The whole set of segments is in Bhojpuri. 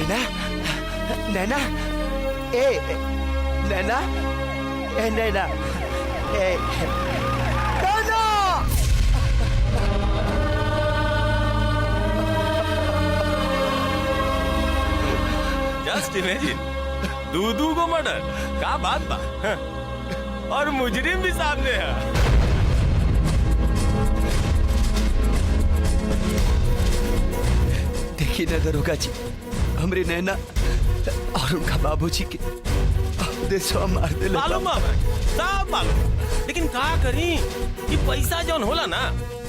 नैना, नैना, नैना, नैना, नैना। जस्ट इमेजिन, दूधू को मर्डर, क्या बात बा। और मुजरिम भी सामने है। देखिए ना दरोगा जी, हमरे नैना और उनका बाबूजी के देशवा मार दे। मालूम सब मालूम, लेकिन का करी कि पैसा जौन होला ना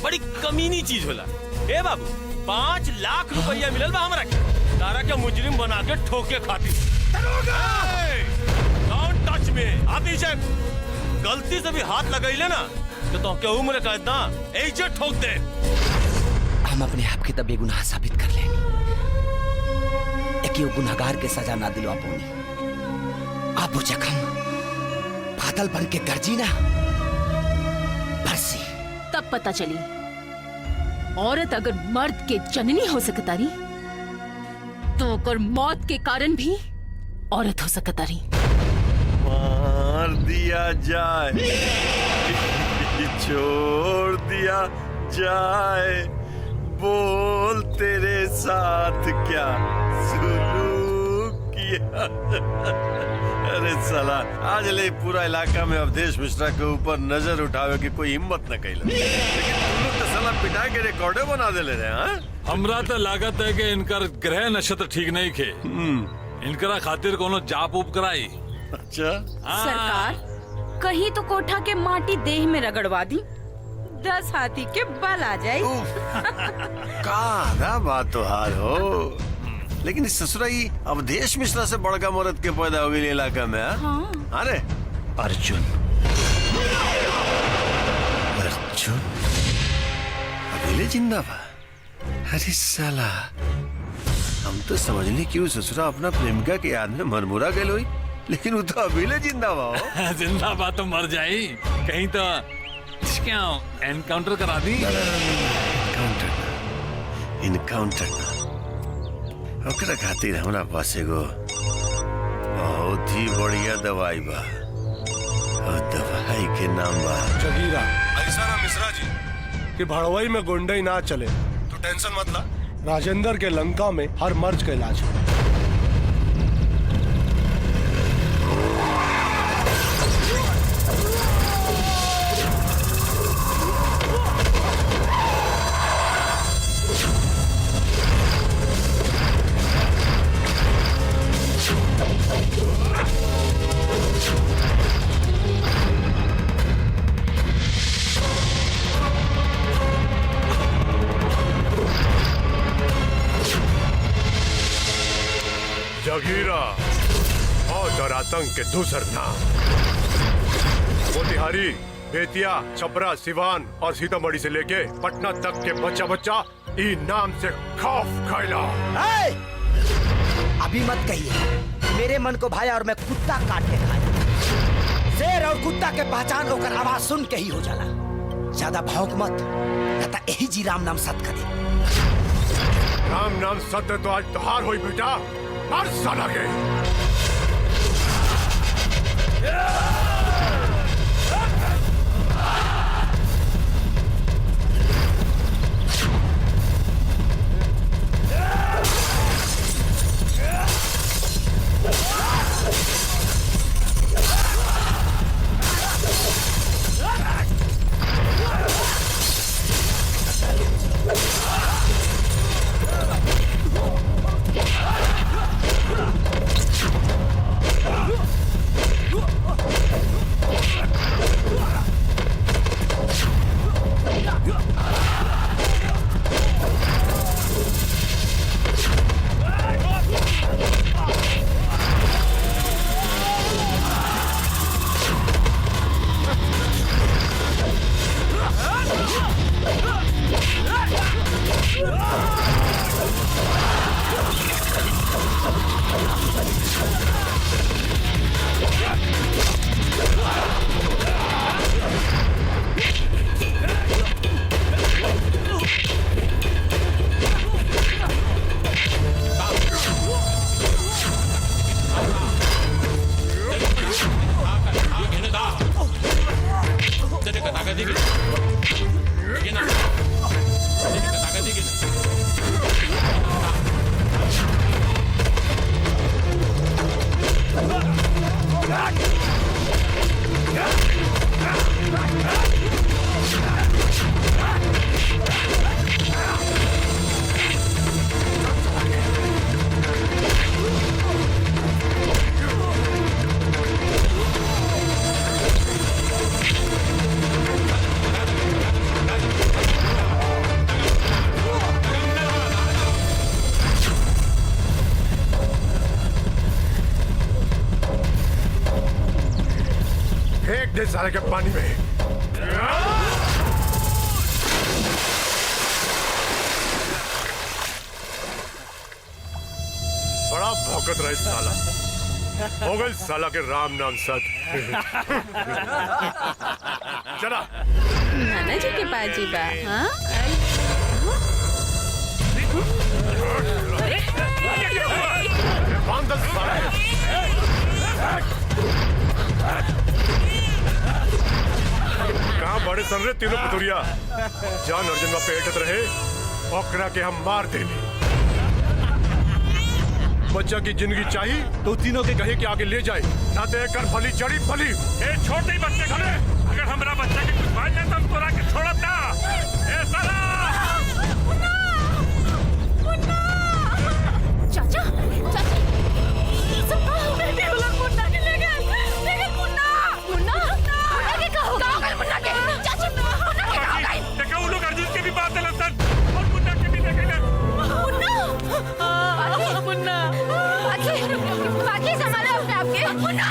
बड़ी कमीनी चीज होला। ए बाबू 5 लाख रुपया मिलल बा हमरा के, तारा के मुजरिम बना के ठोके खातिर। Don't touch me. आप नीचे गलती से भी हाथ लगैले ना तो के उम्र कैद ना ऐसे ठोक दे। हम अपने आप के तब बेगुनाह साबित कर लेनी, एक गुनाहगार के सजा ना दिलवा पानी। अब वो जख्म बादल बन के गरजी ना बरसी। तब पता चली औरत अगर मर्द के जननी हो सकतारी तो अगर मौत के कारण भी औरत हो सकतारी। मार दिया जाए, छोड़ दिया जाए, बोल तेरे साथ क्या सुलूक किया। अरे साला आज ले पूरा इलाका में अवधेश मिश्रा के ऊपर नजर उठावे की कोई हिम्मत न कैला, लेकिन तुम लोग तो साला पिटा के रिकॉर्डे बना दे ले रहे हैं। हमरा तो लागत है कि इनकर ग्रह नक्षत्र ठीक नहीं खे, इनकरा खातिर कोनो जाप उप कराई। अच्छा सरकार, कहीं तो कोठा के माटी देह में रगड़वा दी, 10 हाथी के बल आ जाए। का बात तो हार हो, लेकिन इस ससुराई अवधेश मिश्रा से बड़का मर्द के पैदा हो गई इलाका में। हाँ। अरे अर्जुन, अर्जुन अकेले जिंदा बा। अरे साला हम तो समझने क्यों ससुरा अपना प्रेमिका के याद में मरमुरा गए लोई, लेकिन वो तो अकेले जिंदा बा। जिंदा बा तो मर जाई, कहीं तो क्या एनकाउंटर करा दी। इनकाउंटर ओकरा खातिर हमरा पास एगो बहुत ही बढ़िया दवाई बा, और दवाई के नाम बा जगीरा। ऐसा ना मिश्रा जी कि भड़वई में गुंडई ना चले तो टेंशन मत ला, राजेंद्र के लंका में हर मर्ज का इलाज है। जगीरा और आतंक के दूसर नाम। मोतिहारी, बेतिया, छपरा, सिवान और सीतामढ़ी से लेके पटना तक के बच्चा बच्चा ई नाम से खौफ खैला। अभी मत कहिए मेरे मन को भाया और मैं कुत्ता काट के खाया। शेर और कुत्ता के पहचान होकर आवाज सुन के ही हो जाला। ज्यादा भौंक मत, कहता यही जी राम नाम सत्य करे। राम नाम सत्य तो आज त्योहार हुई बेटा, मर साला के। साले के पानी में। बड़ा भौंकत रहा साला। हो गई साला के राम नाम सत। चला नाना जी के बाजी बा। हाँ कहाँ बड़े सन रहे तीनों पुतुरिया। जान अर्जुन का पेटत रहे ओकरा के हम मार देनी। बच्चा की जिंदगी चाहिए तो तीनों के कहे के आगे ले जाए, ना तो कर फली चढ़ी फली। ए छोटे ही बच्चे खड़े, अगर हमारा बच्चा के कुछ भाई जाए तो हम तोरा के छोड़ब ना। ए साला चाचा चाची सब बेटे वाला मुन्ना के ले गए। लेकिन मुन्ना मुन्ना मुन्ना के कहा होगा मुन्ना के चाची मुन्ना के कहा गई। देखा वो लोग अर्जुन के भी बात है लसन और मुन्ना के भी देखेंगे। मुन्ना मुन्ना बाकी संभालो अपने आप के। मुन्ना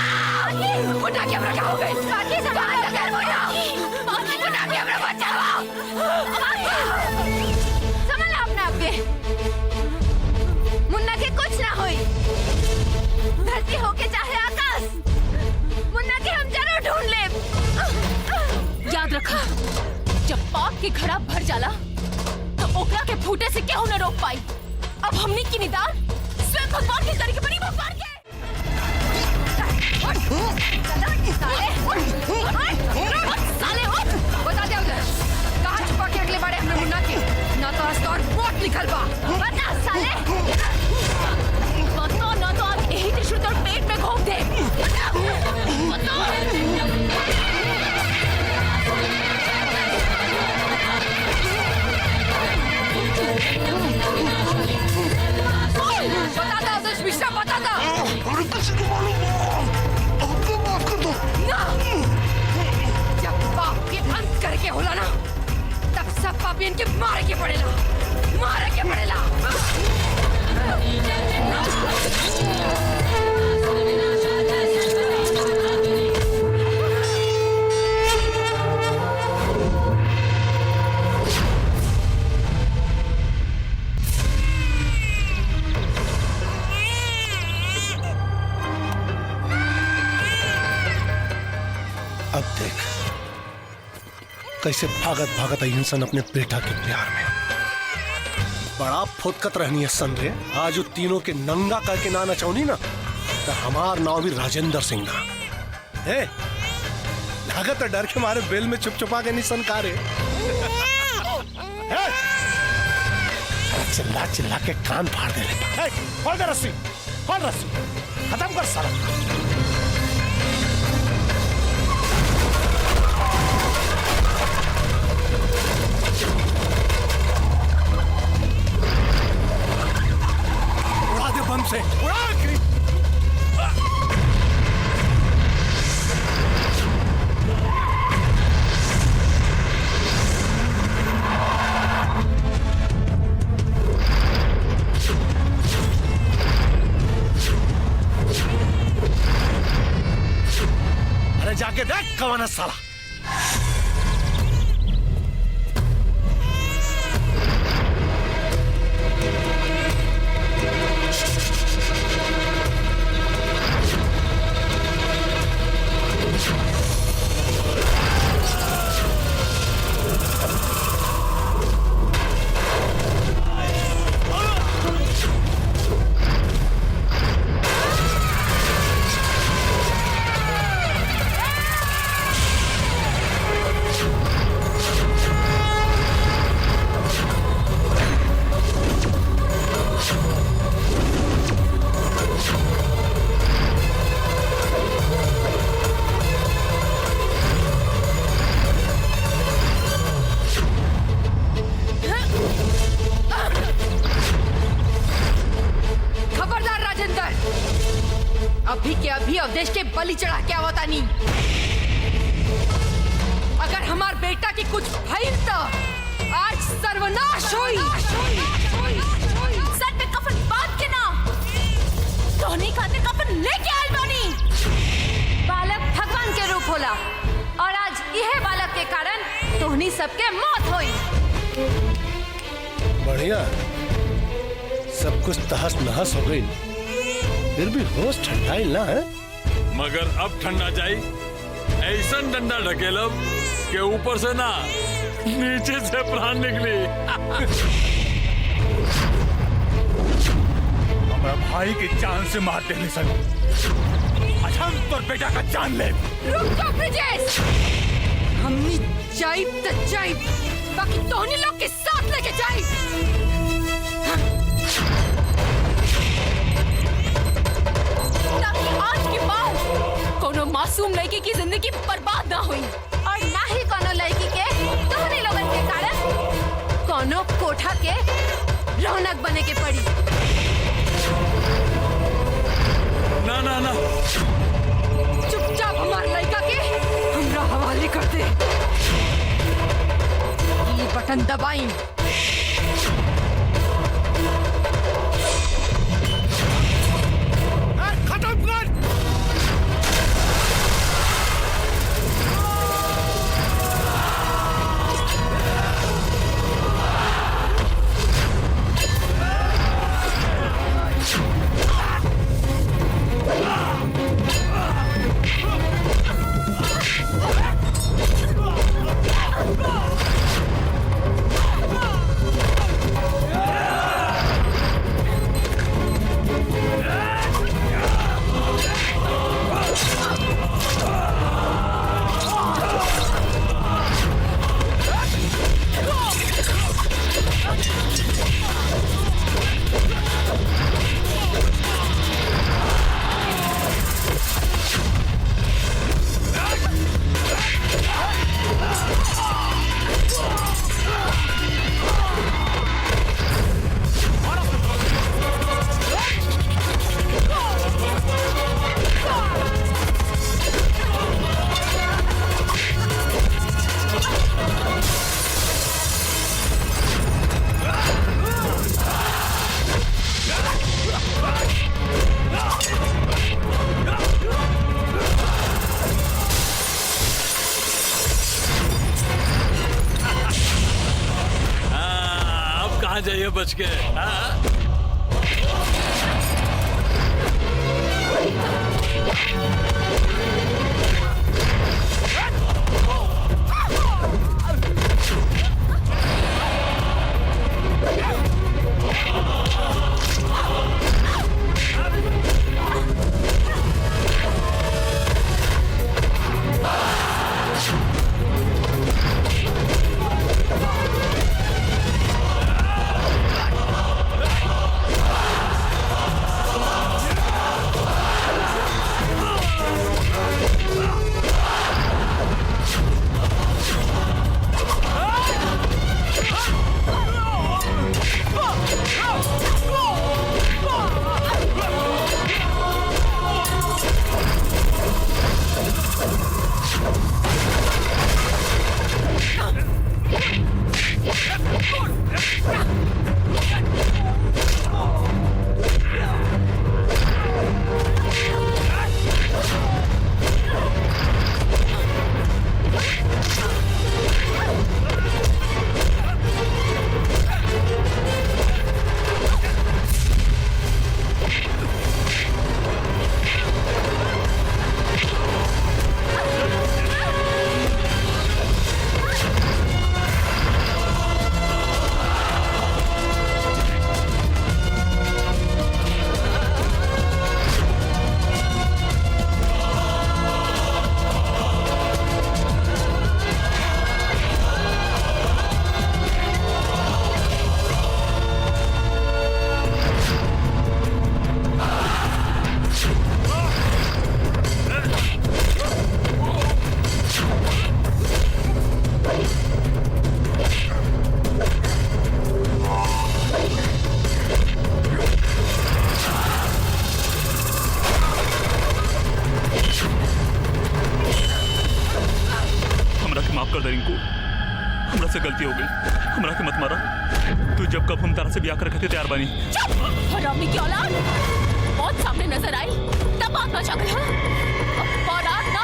मुन्ना के अपना क्या हो गई। बाकी संभालो कर मुन्ना मुन्ना के अपना बचाओ। संभालो अपने आप के। मुन्ना के कुछ ना होई। धरती होके चाहे आकाश, मुन्ना के हम जरूर ढूंढ ले। याद रखा, जब पाप की घड़ा भर जाला तो ओकरा के फूटे से केहू न रोक पाई। अब हमने की निदान स्वयं भगवान के तरीके बनी भगवान के। साले उठ, बता दे उधर कहाँ छुपा के अगले बारे हमने मुन्ना के, ना तो आज तो और मौत लिखल बा। बता साले, बता ना तो आज यही टिश्यू तोड़ पेट में घोंप दे। बता दो उधर मिश्रा, बता दो। ना, जब पाप के अंत करके होला ना, तब सब पापी इनके मारे के पड़ेला, मारे के पड़ेला। अब देख कैसे भागत भागत आई इंसान अपने बेटा के प्यार में। बड़ा फुदकत रहनी है सन रे। आज तीनों के नंगा करके ना नचौनी ना तो हमार नाम भी राजेंद्र सिंह ना है। लागत डर के मारे बेल में चुप चुपा के निसन का रे। चिल्ला चिल्ला के कान फाड़ दे ले। खोल दे रस्सी, खोल रस्सी, खत्म कर साला। बम से उड़ा के। अरे जाके देख कौन है साला। अभी के अभी अवधेश के बलि चढ़ा के आवता नहीं। अगर हमार बेटा की कुछ भइल तो आज सर्वनाश हुई। सर पे कफन बांध के ना धोनी खाते कफन लेके आयल बानी। बालक भगवान के रूप होला, तोहनी सबके मौत होई। बढ़िया, सब कुछ तहस नहस हो गई, फिर भी होश ठंडाई ना है। मगर अब ठंडा जाई, ऐसा डंडा ढकेलब के ऊपर से ना नीचे से प्राण निकली। हमारा भाई की जान से मार देने सन, आज हम तोर बेटा का जान ले। रुक जा ब्रिजेश, हमनी जाइब त जाइब, बाकी तोहनी लोग के साथ लेके जाइब। ताकि आज के बाद कोनो मासूम लड़की की जिंदगी बर्बाद ना हुई, और ना ही कोनो लड़की के तोहनी लोगन के कारण कोनो कोठा के रौनक बने के पड़ी। ना ना ना, चुपचाप हमारे लड़का के हमरा हवाले कर दे। ये बटन दबाई। खत्म कर। जाइए बच के। हाँ? हमरा से गलती हो गई, हमरा के मत मारा। तू जब कब हम तारा से ब्याह कर रखे थे तैयार बनी। चुप! हरामी की औलाद! मौत सामने नजर आई तब बात ना जाकर और रात ना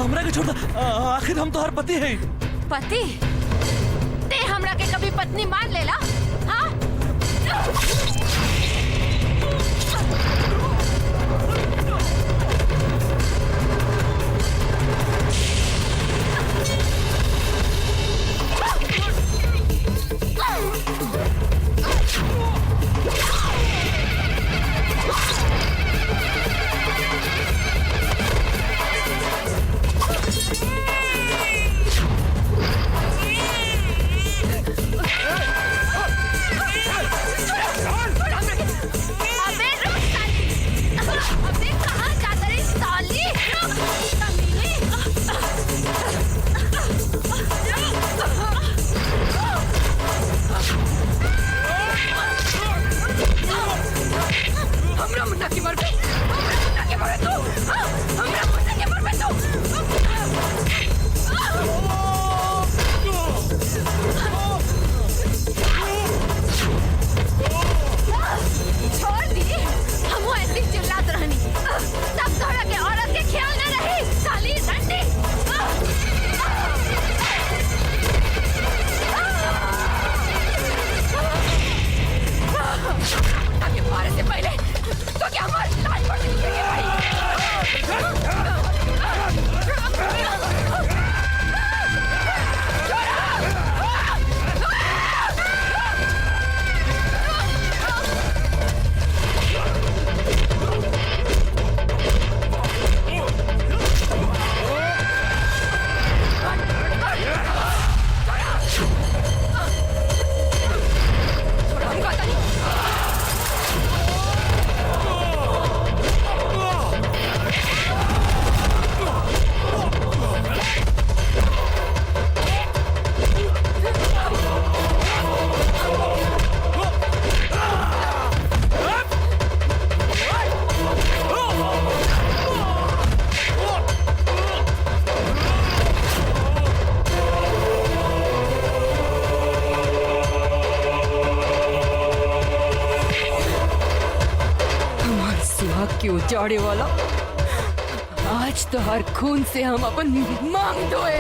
हमरा के छोड़ दा, आखिर हम तो हर पति है। पति? ते हमरा के कभी पत्नी मान लेला? हाँ? उजाड़े वाला, आज तो हर खून से हम अपन मांग धोए।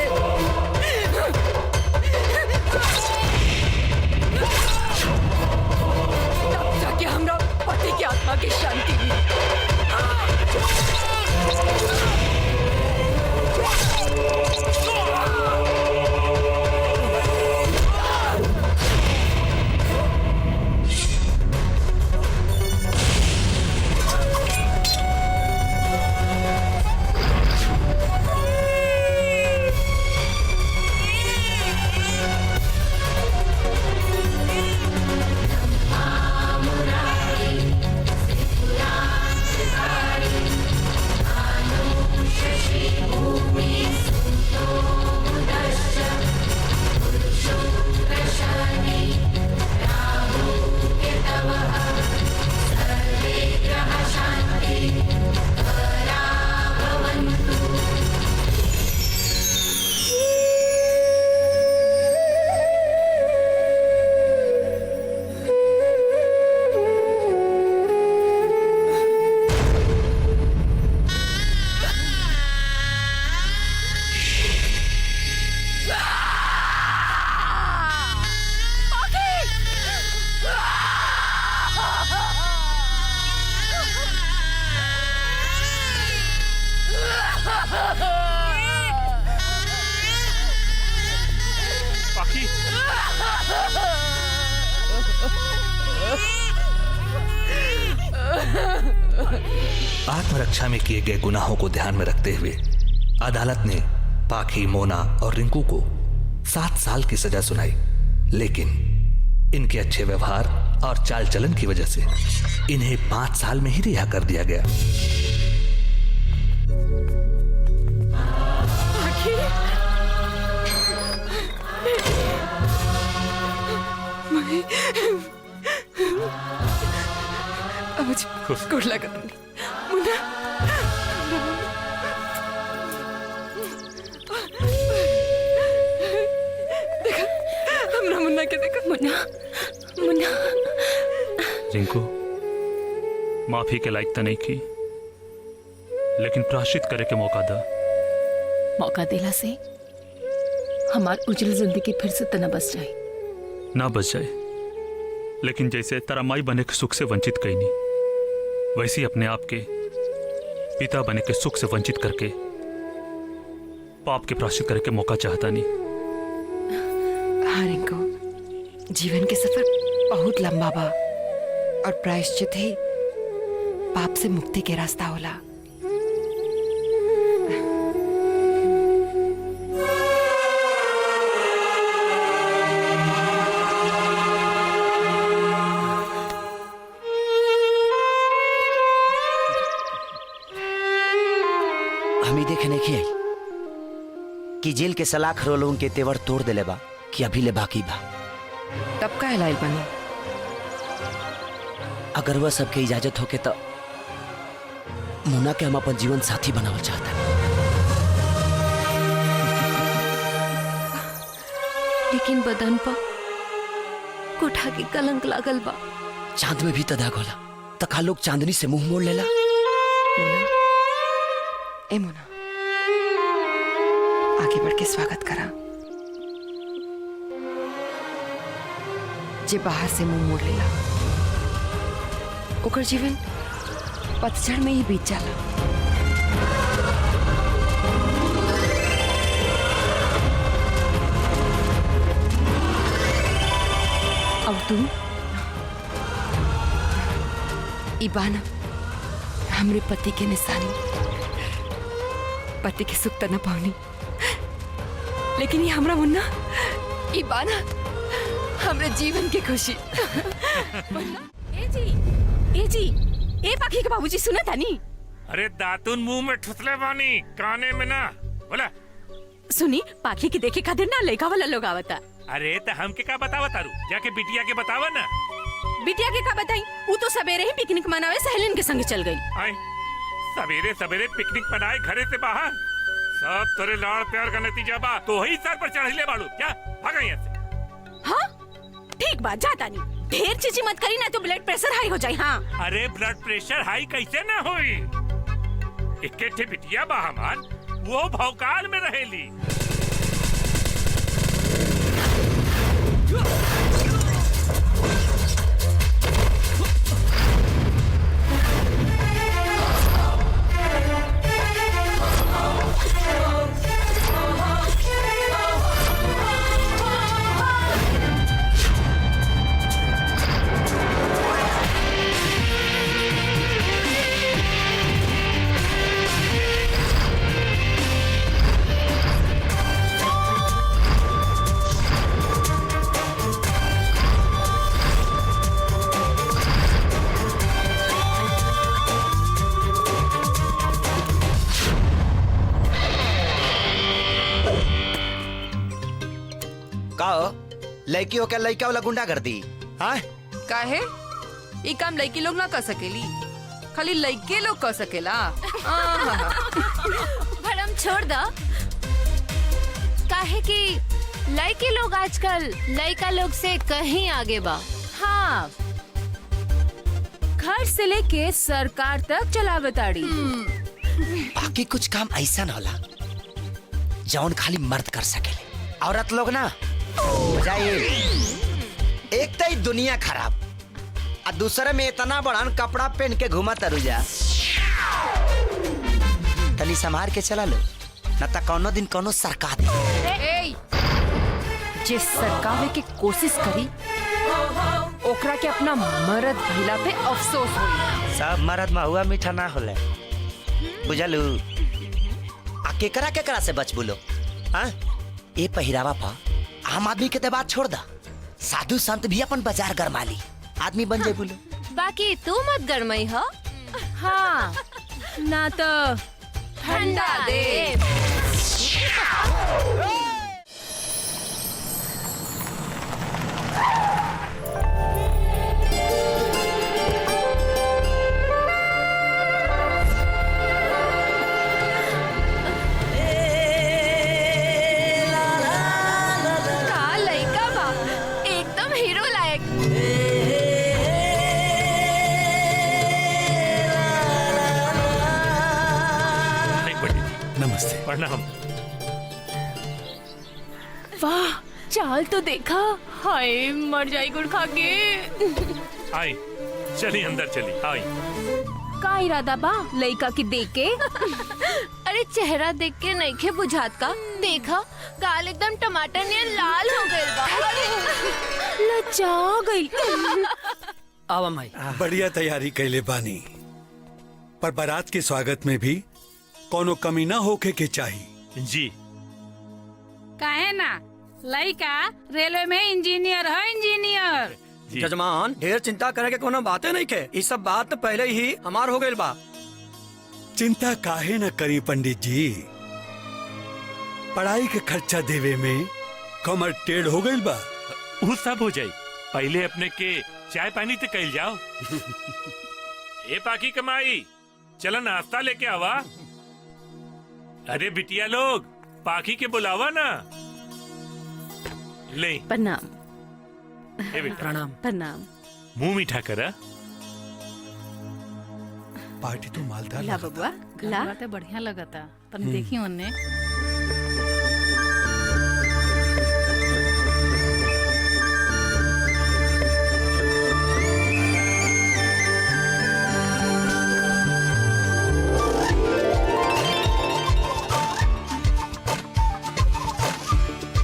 तब जाके हमरा पति की आत्मा की शांति आत्मरक्षा में किए गए गुनाहों को ध्यान में रखते हुए अदालत ने पाखी, मोना और रिंकू को 7 साल की सजा सुनाई, लेकिन इनके अच्छे व्यवहार और चाल चलन की वजह से इन्हें 5 साल में ही रिहा कर दिया गया। गुड लक मुन्ना। देखा हमरा मुन्ना के देखा। मुन्ना मुन्ना रिंकू माफी के लायक तो नहीं की, लेकिन प्रायश्चित करे के मौका दा। मौका देला से हमार उजल जिंदगी फिर से तना बस जाए। ना बच जाए, लेकिन जैसे तारा माई बने के सुख से वंचित कैनी, वैसे ही अपने आप के पिता बने के सुख से वंचित करके पाप के प्रायश्चित करे के मौका चाहता नहीं। हाँ रिंकू, जीवन के सफर बहुत लंबा बा और प्रायश्चित ही पाप से मुक्ति के रास्ता होला। हम ही देखे नहीं आई कि जेल के सलाख रोलों के तेवर तोड़ देले बा कि अभी ले बाकी बा। तब का लाइल बनी? अगर वह सबके इजाजत होके तो मुन्ना के हम अपन जीवन साथी बनावल चाहता। लेकिन बदन पर कोठा के कलंक लागल बा। चांद में भी तदाग होला, तका लोग चांदनी से मुंह मोड़ लेला। मोना, ए मोना, आगे बढ़ के स्वागत करा। जे बाहर से मुंह मोड़ लेला ओकर जीवन पतझड़ में ही बीत जाला। अब तू इबाना हमरे पति के निशानी, पति के सुख त न पावनी, लेकिन ये हमरा मुन्ना इबाना हमरे जीवन की खुशी। ए पाखी के बाबूजी सुना तानी? अरे दातुन मुंह में ठुसले बानी, काने में ना। बोला सुनी, पाखी के देखे खातिर ना लड़का वाला लोग आवता। अरे तो हमके का बतावा तारू, जाके बिटिया के बतावा ना। बिटिया के का बताई? वो तो सवेरे ही पिकनिक मनावे सहेलिन के संग चल गई। आए सवेरे सवेरे पिकनिक मनाए घरे से बाहर, सब तोरे लाड़ प्यार का नतीजा बा। तो ही सर पर चढ़ ले बाड़ू क्या? भागा यहाँ से। हाँ ठीक बात, जाता नहीं। ढेर चीची मत करी ना तो ब्लड प्रेशर हाई हो जाए। हाँ अरे ब्लड प्रेशर हाई कैसे ना होई? इक्के बिटिया बा हमार, वो भौकाल में रहेली। लड़की हो क्या लड़का वाला गुंडा कर दी? हाँ काहे? ये काम लड़की लोग ना कर सकेली, खाली लड़के लोग कर सकेला। भरम छोड़ दा, काहे कि लड़के लोग आजकल लड़का लोग से कहीं आगे बा। हाँ, घर से लेके सरकार तक चलावे ताड़ी। बाकी कुछ काम ऐसा न होला जौन खाली मर्द कर सकेले। औरत लोग ना जाइए, एक तो दुनिया खराब और दूसरे में इतना बड़ान कपड़ा पहन के घुमा तरुजा। तनी संभार के चला लो, न तो कोनो दिन कोनो सरका दे। जे सरकावे की कोशिश करी ओकरा के अपना मर्द भइला पे अफसोस होई। सब मर्द महुआ मीठा ना होला, बुझलू? आ केकरा केकरा से बच बोलो। हाँ ए पहिरावा पा आम आदमी के ते बात छोड़ दा, साधु संत भी अपन बाजार गरमाली आदमी बन जाए बोलो। बाकी तू मत गरमई हो। हाँ ना तो ठंडा दे। प्रणाम। वाह, चाल तो देखा। हाय मर जाई गुड़ खा के। आई चली अंदर चली आई। का इरादा बा लइका के देख के? अरे चेहरा देख के नइखे बुझात का? देखा गाल एकदम टमाटर ने लाल हो गइल बा। लजा गइल। आवा माई। बढ़िया तैयारी कैले बानी, पर बारात के स्वागत में भी कोनो कमी ना होके के चाहिए। जी काहे ना, लइका रेलवे में इंजीनियर है, इंजीनियर। जजमान ढेर चिंता करे के कोनो बातें नहीं के, इस सब बात पहले ही हमार हो गइल बा। चिंता काहे न करी पंडित जी, पढ़ाई के खर्चा देवे में कमर टेढ़ हो गइल बा। वो सब हो जाई, पहले अपने के चाय पानी तो कइल जाओ। ए पाकी कमाई, चला नाश्ता लेके आवा। अरे बिटिया लोग, पाकी के बुलावा ना। ले प्रणाम। ए बेटा, प्रणाम। प्रणाम। मुंह मीठा करा। पार्टी तो मालदार ला लगता। बबुआ ला। तो बढ़िया लगता, तने देखी ओने।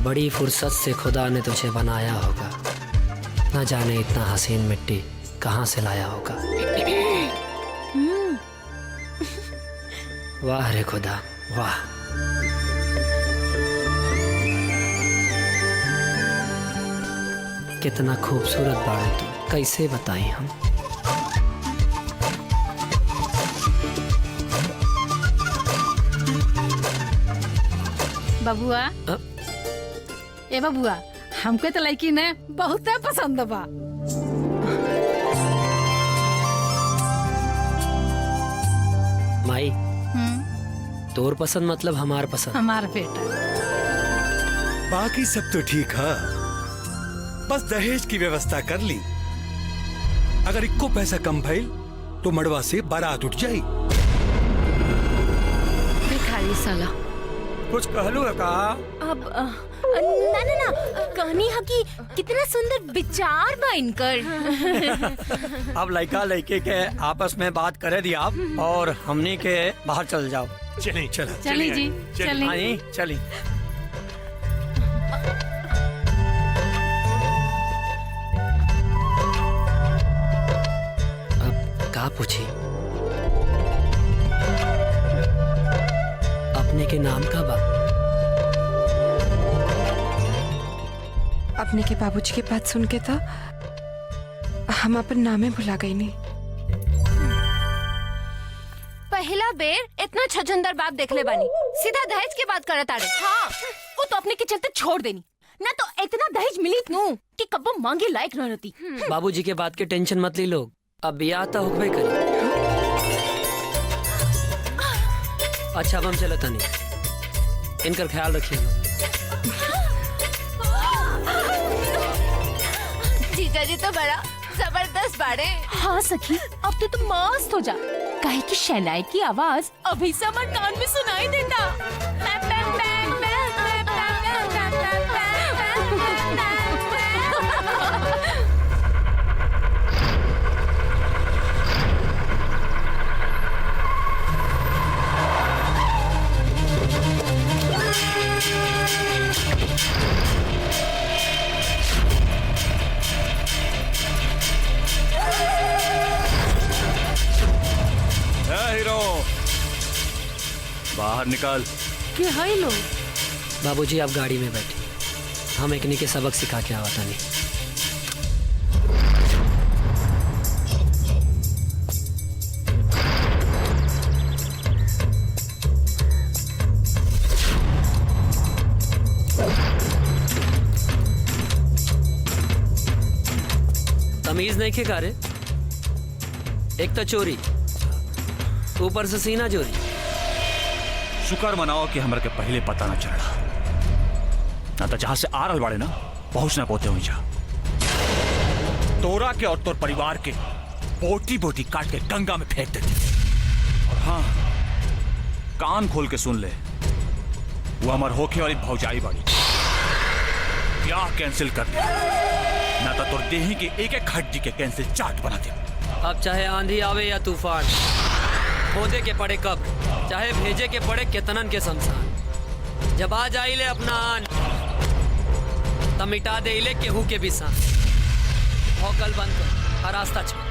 बड़ी फुर्सत से खुदा ने तुझे बनाया होगा, न जाने इतना हसीन मिट्टी कहाँ से लाया होगा। वाह रे खुदा वाह। कितना खूबसूरत बाड़ा तू, कैसे बताएं हम। बबुआ ए बबुआ, हमके तो लड़की ने बहुत पसंद बा। माई तोर पसंद मतलब हमार पसंद। हमार बेटा। बाकी सब तो ठीक है, बस दहेज की व्यवस्था कर ली। अगर इक्को पैसा कम भइल तो मड़वा से बारात उठ जाई। भिखारी साला। कुछ कहलू है का? अब ना ना ना, कहनी है कि कितना सुंदर विचार बा इनकर। अब लड़का लड़के के आपस में बात करे दिया आप, और हमनी के बाहर चल जाओ। चली चला चली जी, चली। आई चली। अब का पूछी? अपने के नाम का बा? अपने के बाबूजी के बात सुन के तो हम अपन नामे भुला गई नहीं। पहला बेर इतना छछंदर बाप देखले बानी, सीधा दहेज की बात करत आड़े। हाँ, वो तो अपने के चलते छोड़ देनी, ना तो इतना दहेज मिली नू कि कब्बो मांगे लायक न रहती। बाबूजी के बात के टेंशन मत ली लोग, अब ब्याह तो होबे करी। अच्छा अब हम चलत तनी, इनकर ख्याल रखिए। जीजा जी तो बड़ा जबरदस्त बाड़े। हाँ सखी, अब तो तुम मस्त हो जा, काहे की शहनाई की आवाज अभी से हमारे कान में सुनाई देता। हीरो बाहर निकाल। के है लोग? बाबूजी आप गाड़ी में बैठे, हम एकनी के सबक सिखा के आवता नहीं। तमीज नहीं के कारे, एक तो चोरी, ऊपर से सीना चोरी। शुक्र मनाओ कि हमरा के पहले पता न चला, ना तो जहां से आ रहल बाड़े ना पहुंच ना पोते हुई जा। तोरा के और तोर परिवार के बोटी बोटी काट के गंगा में फेंक देते। और हाँ, कान खोल के सुन ले, वो हमार होखे वाली भौजाई बाड़ी। ब्याह कैंसिल कर दे, ना तो तोर देह के एक एक हड्डी के कैंसिल चार्ट बना दे। अब चाहे आंधी आवे या तूफान, खोदे के पड़े कब्र, चाहे भेजे के पड़े केतनन के शमशान, जब आ जाइले अपना आन तब मिटा देइले केहू के भी सान। भौकल बंद कर, रास्ता छोड़।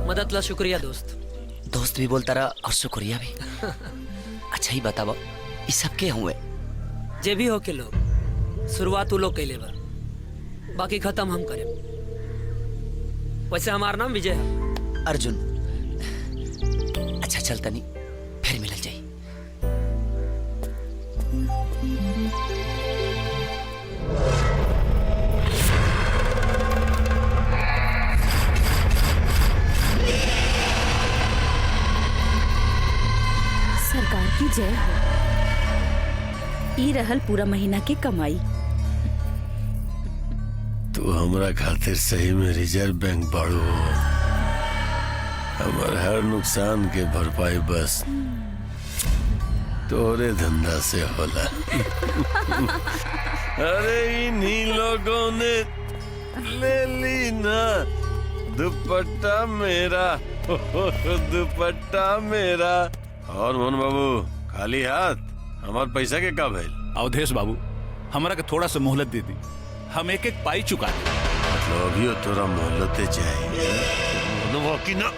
मदद ला शुक्रिया दोस्त। दोस्त भी बोलता रहा और शुक्रिया भी। अच्छा ही बताओ ये सब के हुए? जे भी हो के लोग शुरुआत उ लोग कैले बा, बाकी खत्म हम करे। वैसे हमारा नाम विजय है। अर्जुन। अच्छा चल तनी फिर मिलल जाई। सरकार की जय हो। ई रहल पूरा महीना के कमाई। तू हमरा खातिर सही में रिजर्व बैंक बाड़ू हो। हमार हर नुकसान के भरपाई बस तोरे धंधा से होला। अरे इन्हीं लोगों ने ले ली ना दुपट्टा मेरा, दुपट्टा मेरा। और मोहन बाबू खाली हाथ हमार पैसा के का भइल? अवधेश बाबू हमरा के थोड़ा सा मोहलत दे दी, हम एक एक पाई चुका दे। मतलब अभी तोरा मोहलत चाहिए की ना?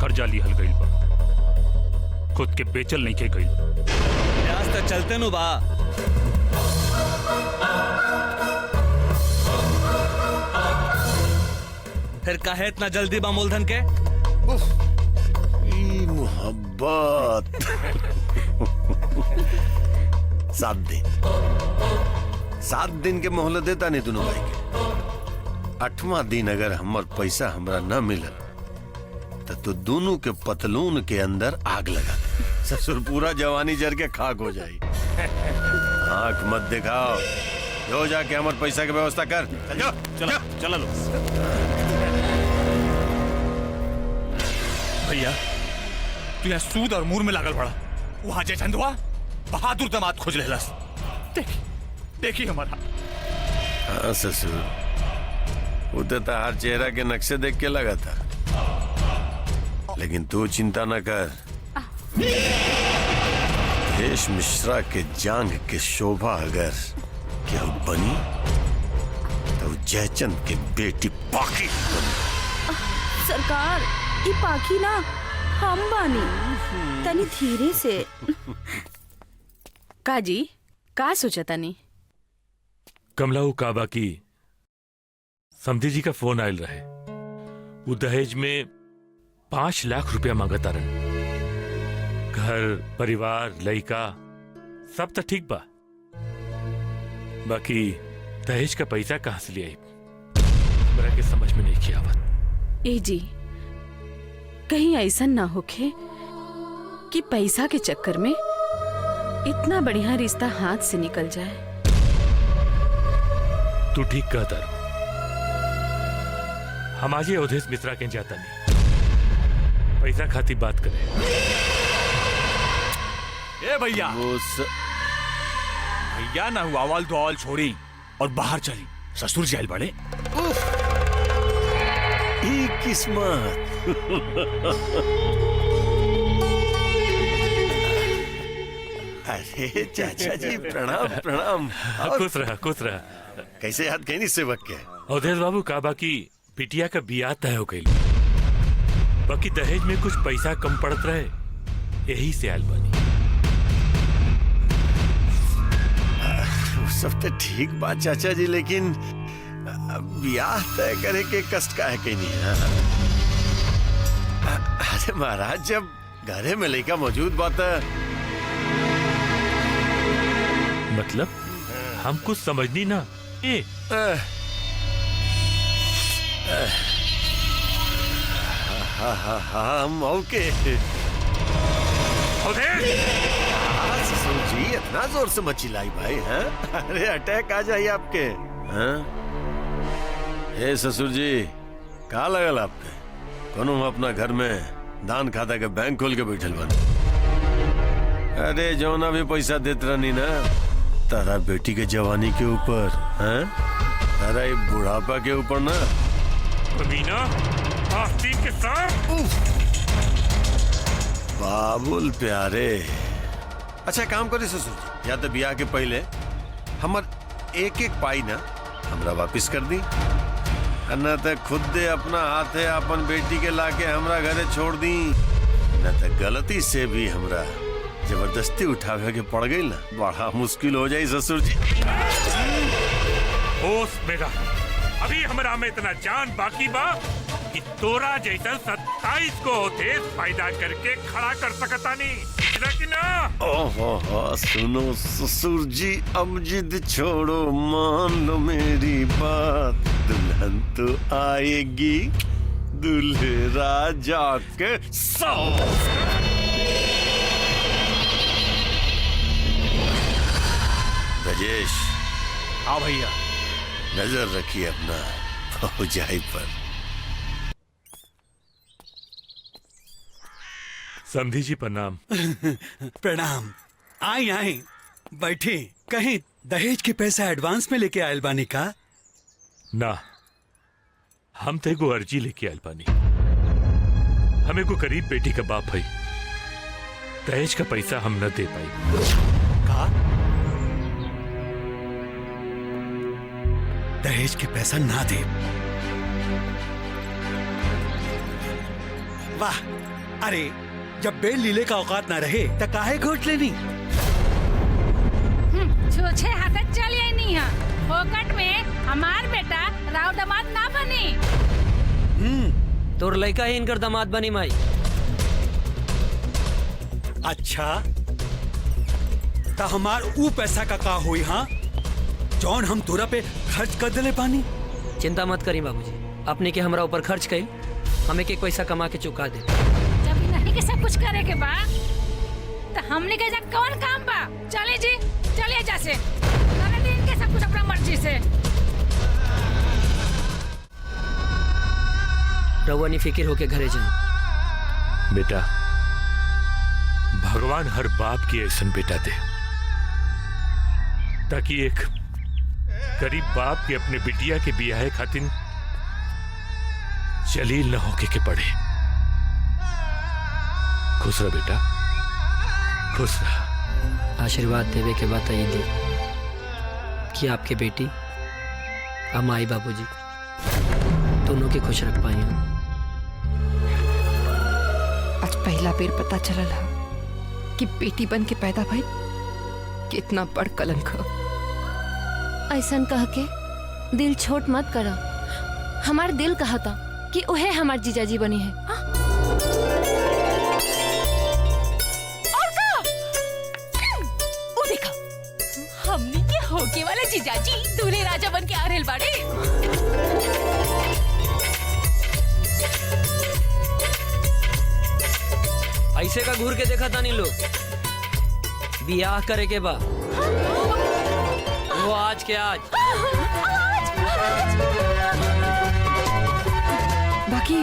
कर्जा लिहल गईल बा, खुद के बेचल नहीं के गईल। ब्याज तो चलते नु बा। फिर काहे इतना जल्दी बा मूलधन के? मोहब्बत 7 दिन 7 दिन के मोहलत देता नहीं दोनों भाई के। 8वां दिन अगर हमार पैसा हमरा न मिलल तो दोनों के पतलून के अंदर आग लगा दे। ससुर पूरा जवानी जर के खाक हो जाई। आंख मत दिखाओ, जो जाके हमारे पैसा की व्यवस्था कर। चल जाओ, चलो चलो लो। भैया तू यहाँ सूद और मूर में लागल पड़ा, वहां जय चंदुआ बहादुर दामाद खोज लेलस। देखिए हमारा। हाँ ससुर, वो तो हर चेहरा के नक्शे देख के लगा था, लेकिन तू चिंता न कर। देश मिश्रा के जांग के शोभा अगर केहू बनी तो जयचंद के बेटी पाकी बनी। सरकार ई पाखी ना हम बानी, तनी धीरे से। काजी का सोचा तनी? कमलाऊ काबा की समधी जी का फोन आयल रहे। वो दहेज में 5 लाख रुपया मांगता रहे। घर परिवार लड़का सब तो ठीक बा, बाकी दहेज का पैसा कहां से ले आई मेरा के समझ में नहीं किया आवत। ए जी, कहीं ऐसा ना होखे कि पैसा के चक्कर में इतना बढ़िया रिश्ता हाथ से निकल जाए। तू ठीक कहता रो। हम आज ये अवधेश मिश्रा के जाता नहीं, पैसा खाती बात करें। ए भैया भैया ना हुआ अवाल दुआल छोड़ी और बाहर चली। ससुर जेल बड़े किस्मत। अरे चाचा जी प्रणाम प्रणाम। खुश रहा खुश रहा। कैसे याद कहीं सेवक के? अवधेश बाबू काबा की बिटिया का बियाह तय हो गई, बाकी दहेज में कुछ पैसा कम पड़त रहे, यही से आयल बनी। सब तो ठीक बात चाचा जी, लेकिन ब्याह तय करे के कष्ट का है कहीं नहीं। अरे महाराज, जब घरे में लड़का मौजूद बात है। मतलब हम कुछ समझनी ना। हम ओके। ससुर जी इतना जोर से मत चिल्लाई भाई। हैं? अरे अटैक आ जाइए आपके। हैं? ए ससुर जी, कहाँ लगल आपके? कोनो अपना घर में दान खाता के बैंक खोल के बैठल बन। अरे जौना भी पैसा देत रहनी ना तारा बेटी के जवानी के ऊपर, हैं? तारा ये बुढ़ापा के ऊपर ना। के साथ बाबुल प्यारे। अच्छा काम करी ससुर जी, या तो ब्याह के पहले हमर एक पाई ना हमरा वापिस कर दी, न तो खुद दे अपना हाथे अपन बेटी के लाके हमरा घरे छोड़ दी, न तो गलती से भी हमरा जबरदस्ती उठावे के पड़ गई ना, बड़ा मुश्किल हो जाए ससुर जी। होश मेरा, अभी हमरा में इतना जान बाकी बा कि तोरा जैसा 27 को होते फायदा करके खड़ा कर सकता नहीं, लेकिन ओहो सुनो ससुर जी, अब जिद छोड़ो, मान लो मेरी बात, दुल्हन तो आएगी दूल्हे राजा के साथ। राजेश। हाँ भैया। नजर रखिए अपना भौजाई पर। समधी जी प्रणाम। प्रणाम। आई आई बैठे। कहीं दहेज के पैसा एडवांस में लेके आयल बानी का? ना, हम तो एगो अर्जी लेके आयल बानी। हमें को करीब बेटी का बाप है, दहेज का पैसा हम न दे पाई। का? दहेज के पैसा ना दे? वाह, अरे जब बेल लीले का औकात ना रहे तो काहे घोट लेनी? छुछे हाथत चल नहीं है, फोकट में हमार बेटा राव दामाद ना बनी। तोर लड़का ही इनकर दामाद बनी माई। अच्छा ता हमार ऊ पैसा का हुई? हाँ, जौन हम तोरा पे खर्च कर दिले पानी। चिंता मत करी बाबूजी, अपने के हमरा ऊपर खर्च कई, हमें के पैसा कमा के चुका दे। जब नहीं के सब कुछ करे के बा तो हमने के जा कौन काम बा? चले जी, चलिए जैसे करे दिन के सब कुछ अपना मर्जी से। रहुआ नहीं फिक्र होके घरे जाओ। बेटा, भगवान हर बाप की ऐसन बेटा दे ताकि एक गरीब बाप के अपने बिटिया के बियाह खातिर जलील न होके के पड़े। खुश रह बेटा, खुश रह। आशीर्वाद देवे के बाद ये दी कि आपके बेटी और माई बाबूजी दोनों के खुश रख पाई हूँ। आज पहला बेर पता चलल है कि बेटी बन के पैदा भई कितना बड़ कलंक है। ऐसन कह के दिल छोट मत करा। हमार दिल कहता कि उहे हमार जीजाजी बनी है। और का? ओ देखा, हमनी के होके वाले जीजाजी दूल्हे राजा बन के आ रहल बाड़े। ऐसे का घूर के देखा था नहीं लोग, बियाह करे के बाद वो आज के आज। बाकी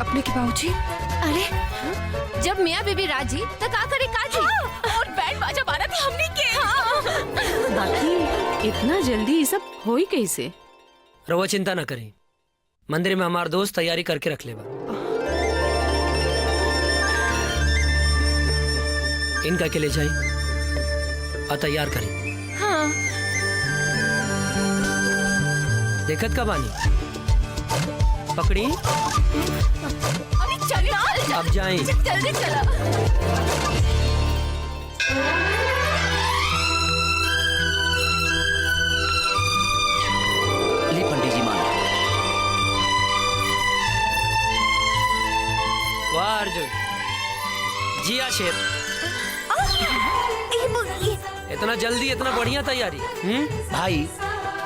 अपने के बाबूजी? अरे जब मियाँ बीबी राजी तो का करे काजी, और बैंड बाजा बारा थी हमने के। बाकी इतना जल्दी ये सब होई कैसे? रहुआ चिंता न करें, मंदिर में हमारे दोस्त तैयारी करके रख लेगा। इनका के ले जाए और तैयार करें। हाँ। देखत का बानी पकड़ी। अरे चल, अब जाएं। जल्दी चला। ले पंडित जी माना। वाह अर्जुन, जिया शेर, इतना जल्दी इतना बढ़िया तैयारी। भाई,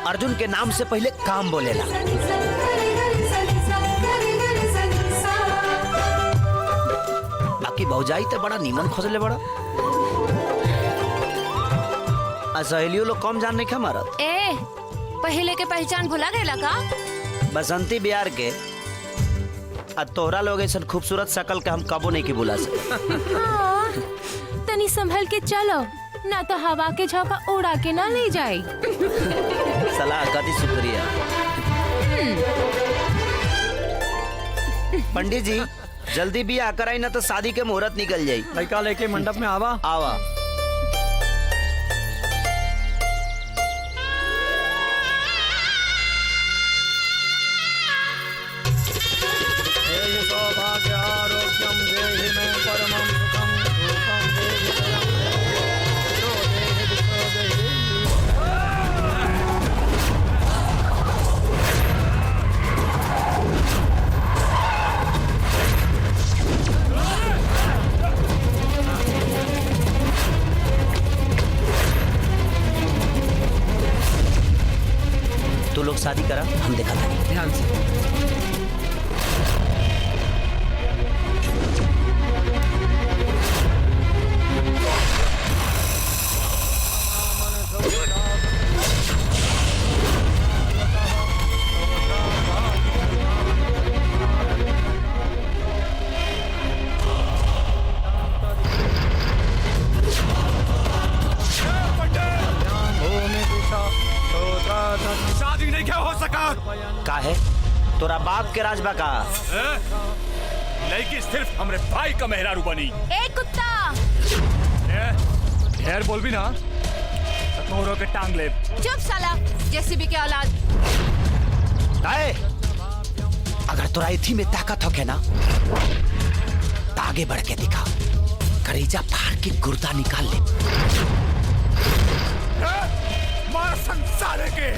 अर्जुन के नाम से पहले काम बोलेला। बाकी भौजाई तो बड़ा नीमन खोजले बड़ा। सहेलियों लोग कम जानने के मारत। ए, पहले के पहचान भुला गए का? बसंती बिहार के आ तोहरा लोग ऐसा खूबसूरत शकल के हम कबो नहीं की बुला सके। हाँ, तनी संभल के चलो, ना तो हवा के झोंका उड़ा के ना ले जाए। सलाह कदी शुक्रिया। पंडित जी, जल्दी बियाह कराई ना तो शादी के मुहूर्त निकल जाई। लड़का लेके मंडप में आवा। आवा। सौभाग्य आरोग्यम देहि में परमं सुखम रूपम देहि परम जो देहि विश्व देहि। तो लोग शादी करा, हम देखा था। ध्यान से। शादी नहीं क्या हो सका? का है तोरा बाप के राजबा का? लेकिन सिर्फ हमरे भाई का मेहरारू बनी। ए कुत्ता, ढेर बोल भी ना तोरो के टांग ले। चुप साला, जेसीबी के औलाद। आए, अगर तोरा इथी में ताकत हो के ना तो आगे बढ़ के दिखा, करेजा फाड़ के गुर्दा निकाल ले। मार संसार के।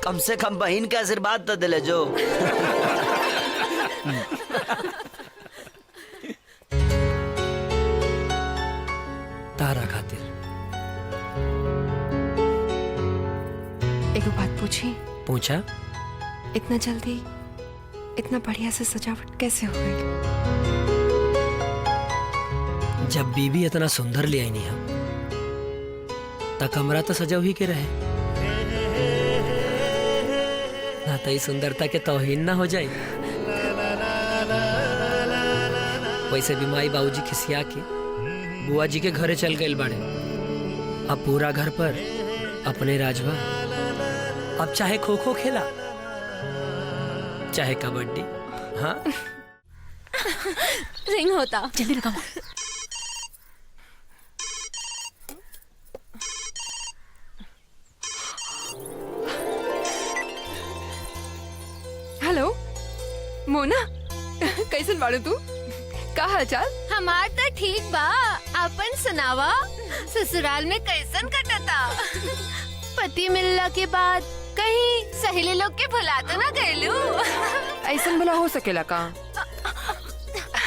कम से कम बहन के आशीर्वाद तो दिले जो। तारा खातिर एगो बात पूछी? पूछा। इतना जल्दी इतना बढ़िया से सजावट कैसे हो गई? जब बीबी इतना सुंदर ले आई नहीं हम तक कमरा तो सजा ही के रहे ना, तो सुंदरता के तौहीन ना हो जाए। वैसे भी माई बाबूजी खिसिया के बुआ जी के घरे चल गए बाड़े। अब पूरा घर पर अपने राजवा। अब चाहे खो खो खेला चाहे कबड्डी। हाँ रिंग होता। जल्दी लगाओ। हेलो मोना, कैसन बाड़ू तू? का हाल चाल? हमार तो ठीक बा, अपन सुनावा। ससुराल में कैसन कटता? पति मिलला के बाद कहीं सहेली लोग के भुला तो ना गयलू? ऐसन भला हो सकेला का?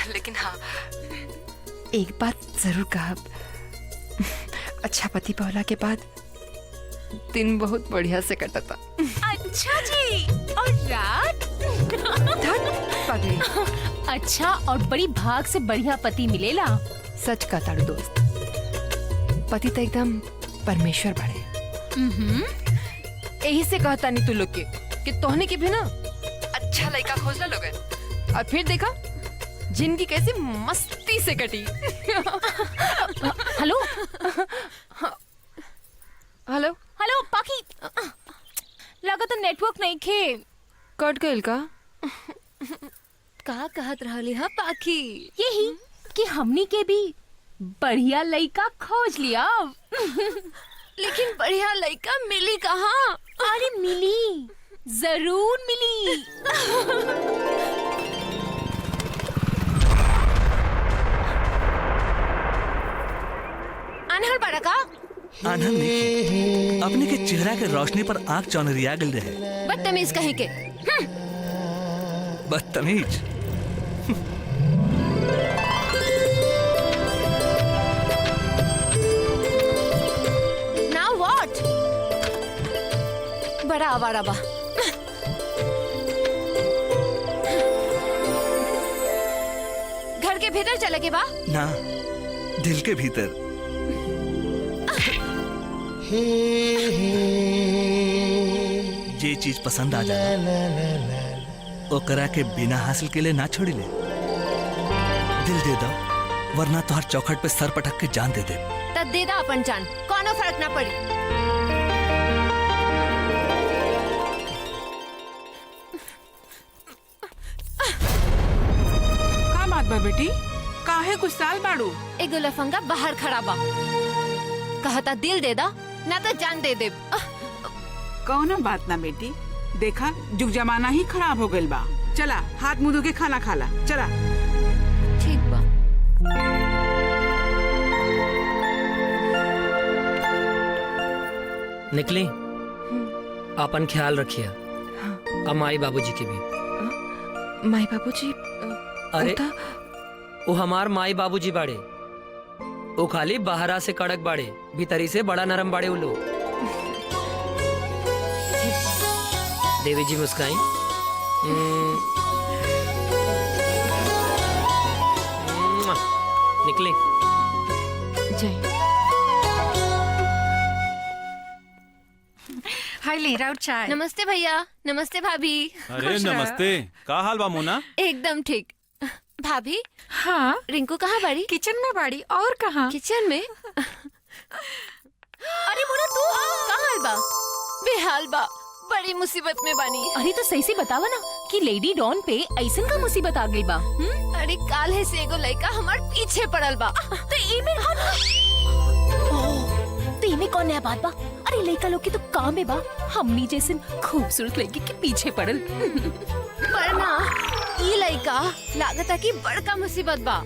लेकिन हाँ, एक बात जरूर कहब, अच्छा पति पहला के बाद दिन बहुत बढ़िया से कटा था। अच्छा जी, और रात? पगली। अच्छा, और बड़ी भाग से बढ़िया पति मिलेला। सच का ताड़ू दोस्त, पति तो एकदम परमेश्वर बड़े। यही से कहता नहीं तू लोग के कि तोहने के भी ना अच्छा लड़का खोजना लोग है। और फिर देखा जिंदगी कैसी मस्ती से कटी। हेलो हेलो हेलो पाखी, लगा तो नेटवर्क नहीं खे। कट गइल का? का कहत रहली हा पाखी? यही कि हमनी के भी बढ़िया लड़का खोज लिया। लेकिन बढ़िया लड़का मिली कहाँ? अरे मिली, जरूर मिली। अनहर बड़ा का? आनंद देखी अपने के चेहरा के रोशनी पर आंख चौनरिया गल रहे। बदतमीज कहीं के। बदतमीज? Now what? बड़ा आवारा बा। घर के भीतर चले के बा? ना, दिल के भीतर। जे चीज पसंद आ जाए ओकरा के बिना हासिल के लिए ना छोड़ी ले। दिल दे दो, वरना तोहर चौखट पे सर पटक के जान दे दे। तब दे दा अपन जान, कोनो फर्क ना पड़ी। का बात बा बेटी? काहे गुस्साल बाड़ू? एगो लफंगा बाहर खड़ा बा, कहता दिल दे दा ना तो जान दे दे। कौनो बात ना बेटी, देखा जुग जमाना ही खराब हो गइल बा। चला हाथ मुंह धो के खाना खाला। चला। ठीक बा। निकली, अपन ख्याल रखिए। अब माई बाबूजी की भी। माई बाबूजी? अरे वो हमार माई बाबूजी बाड़े, वो खाली बाहरा से कड़क बाड़े, भीतरी से बड़ा नरम बाड़े। वो लोग देवी जी मुस्काई। निकली। जय। हाय ले राउत चाय। नमस्ते भैया। नमस्ते भाभी। अरे नमस्ते, का हाल बा मोना? एकदम ठीक। भाभी? हाँ रिंकू कहाँ बाड़ी? किचन में बाड़ी। और कहाँ? किचन में। अरे मोना तू कहाँ बा? बेहाल बा, बड़ी मुसीबत में बानी। अरे तो सही से बतावा ना कि लेडी डॉन पे ऐसन का मुसीबत आ गई बा। अरे काल है से एगो लड़का हमार पीछे पड़ल बा। तो इमे तो इमे कौन नया बात बा? अरे लड़का लोग की तो काम है बा, हमनी जैसे खूबसूरत लड़की के पीछे पड़ल। पर ना ई लड़का लागता कि बड़का मुसीबत बा।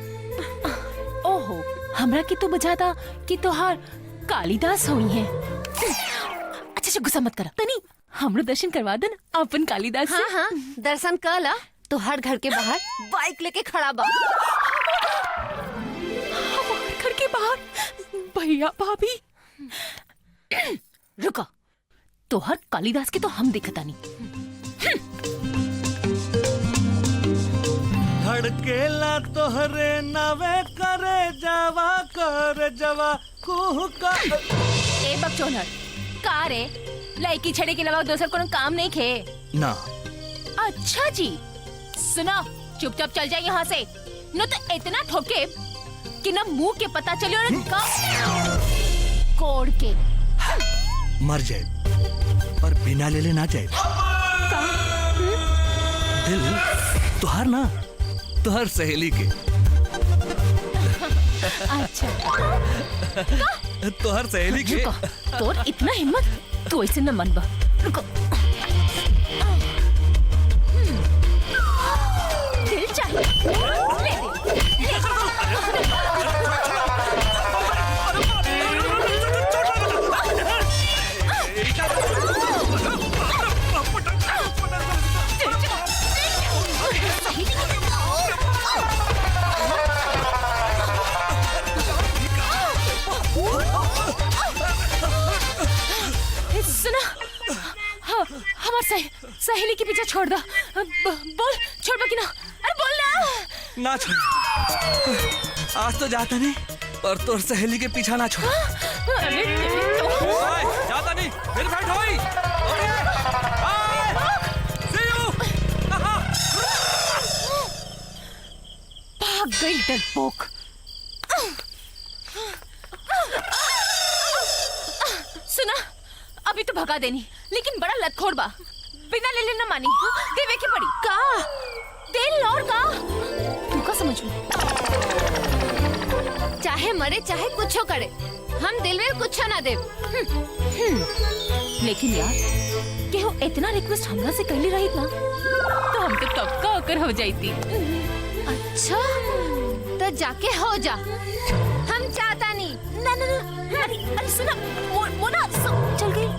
ओहो, हमरा के तो बुझाता कि तोहार कालिदास हुई है। अच्छा गुस्सा मत करा तनी। हमरो दर्शन करवा देन अपन कालिदास से। हाँ हाँ दर्शन कर ला। तो हर घर के बाहर बाइक लेके खड़ा बा। हमारे घर के बाहर भैया भाभी। रुको, तो हर कालिदास के तो हम दिखता नहीं। धड़केला तोहरे नवे करे जवा कुह का। ए बकचोदर, का रे लड़की छड़े के अलावा दूसरा कोनो काम नहीं खे ना। अच्छा जी, सुनो चुपचाप चल जाए यहाँ से, न तो इतना ठोके कि न मुंह के पता चले और कोड़ के मर जाए पर बिना ले ना जाए। दिल तुहार ना, तुहार सहेली के। अच्छा तुहार सहेली के। तोर इतना हिम्मत, तू ऐसे न मन बा। रुको, दिल चाहिए ले सुना, हाँ, हमारे सहेली के पीछे छोड़ दो। बोल, छोड़ बा कि ना? अरे बोल ना। ना छोड़, आज तो जाता नहीं, पर तोर सहेली के पीछा ना छोड़। जाता नहीं, फिर फाइट होई। भाग गई डरपोक। सुना, अभी तो भगा देनी, लेकिन बड़ा लतखोर बा, बिना ले लेना मानी। देवे की पड़ी का तेल और का तू का समझ में। चाहे मरे चाहे कुछ करे, हम दिल में कुछ ना दे। लेकिन यार केहू इतना रिक्वेस्ट हमरा से कर ली रही ना, तो हम तो कब का होकर हो जाती। अच्छा तो जाके हो जा, हम चाहता नहीं। ना ना ना, अरे सुना, वो ना चल गई।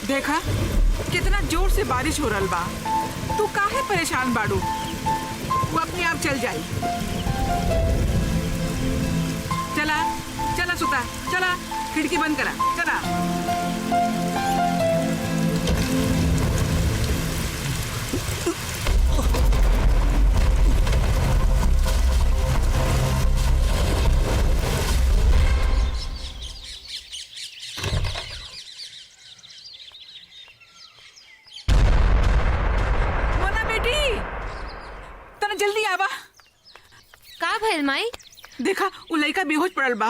देखा कितना जोर से बारिश हो रहा बा, तू काहे परेशान बाड़ू? वो अपने आप चल जाई। चला चला सुता, चला खिड़की बंद करा, चला। जल्दी आवा। का भइल माई? देखा उ लइका बेहोश पड़ल बा।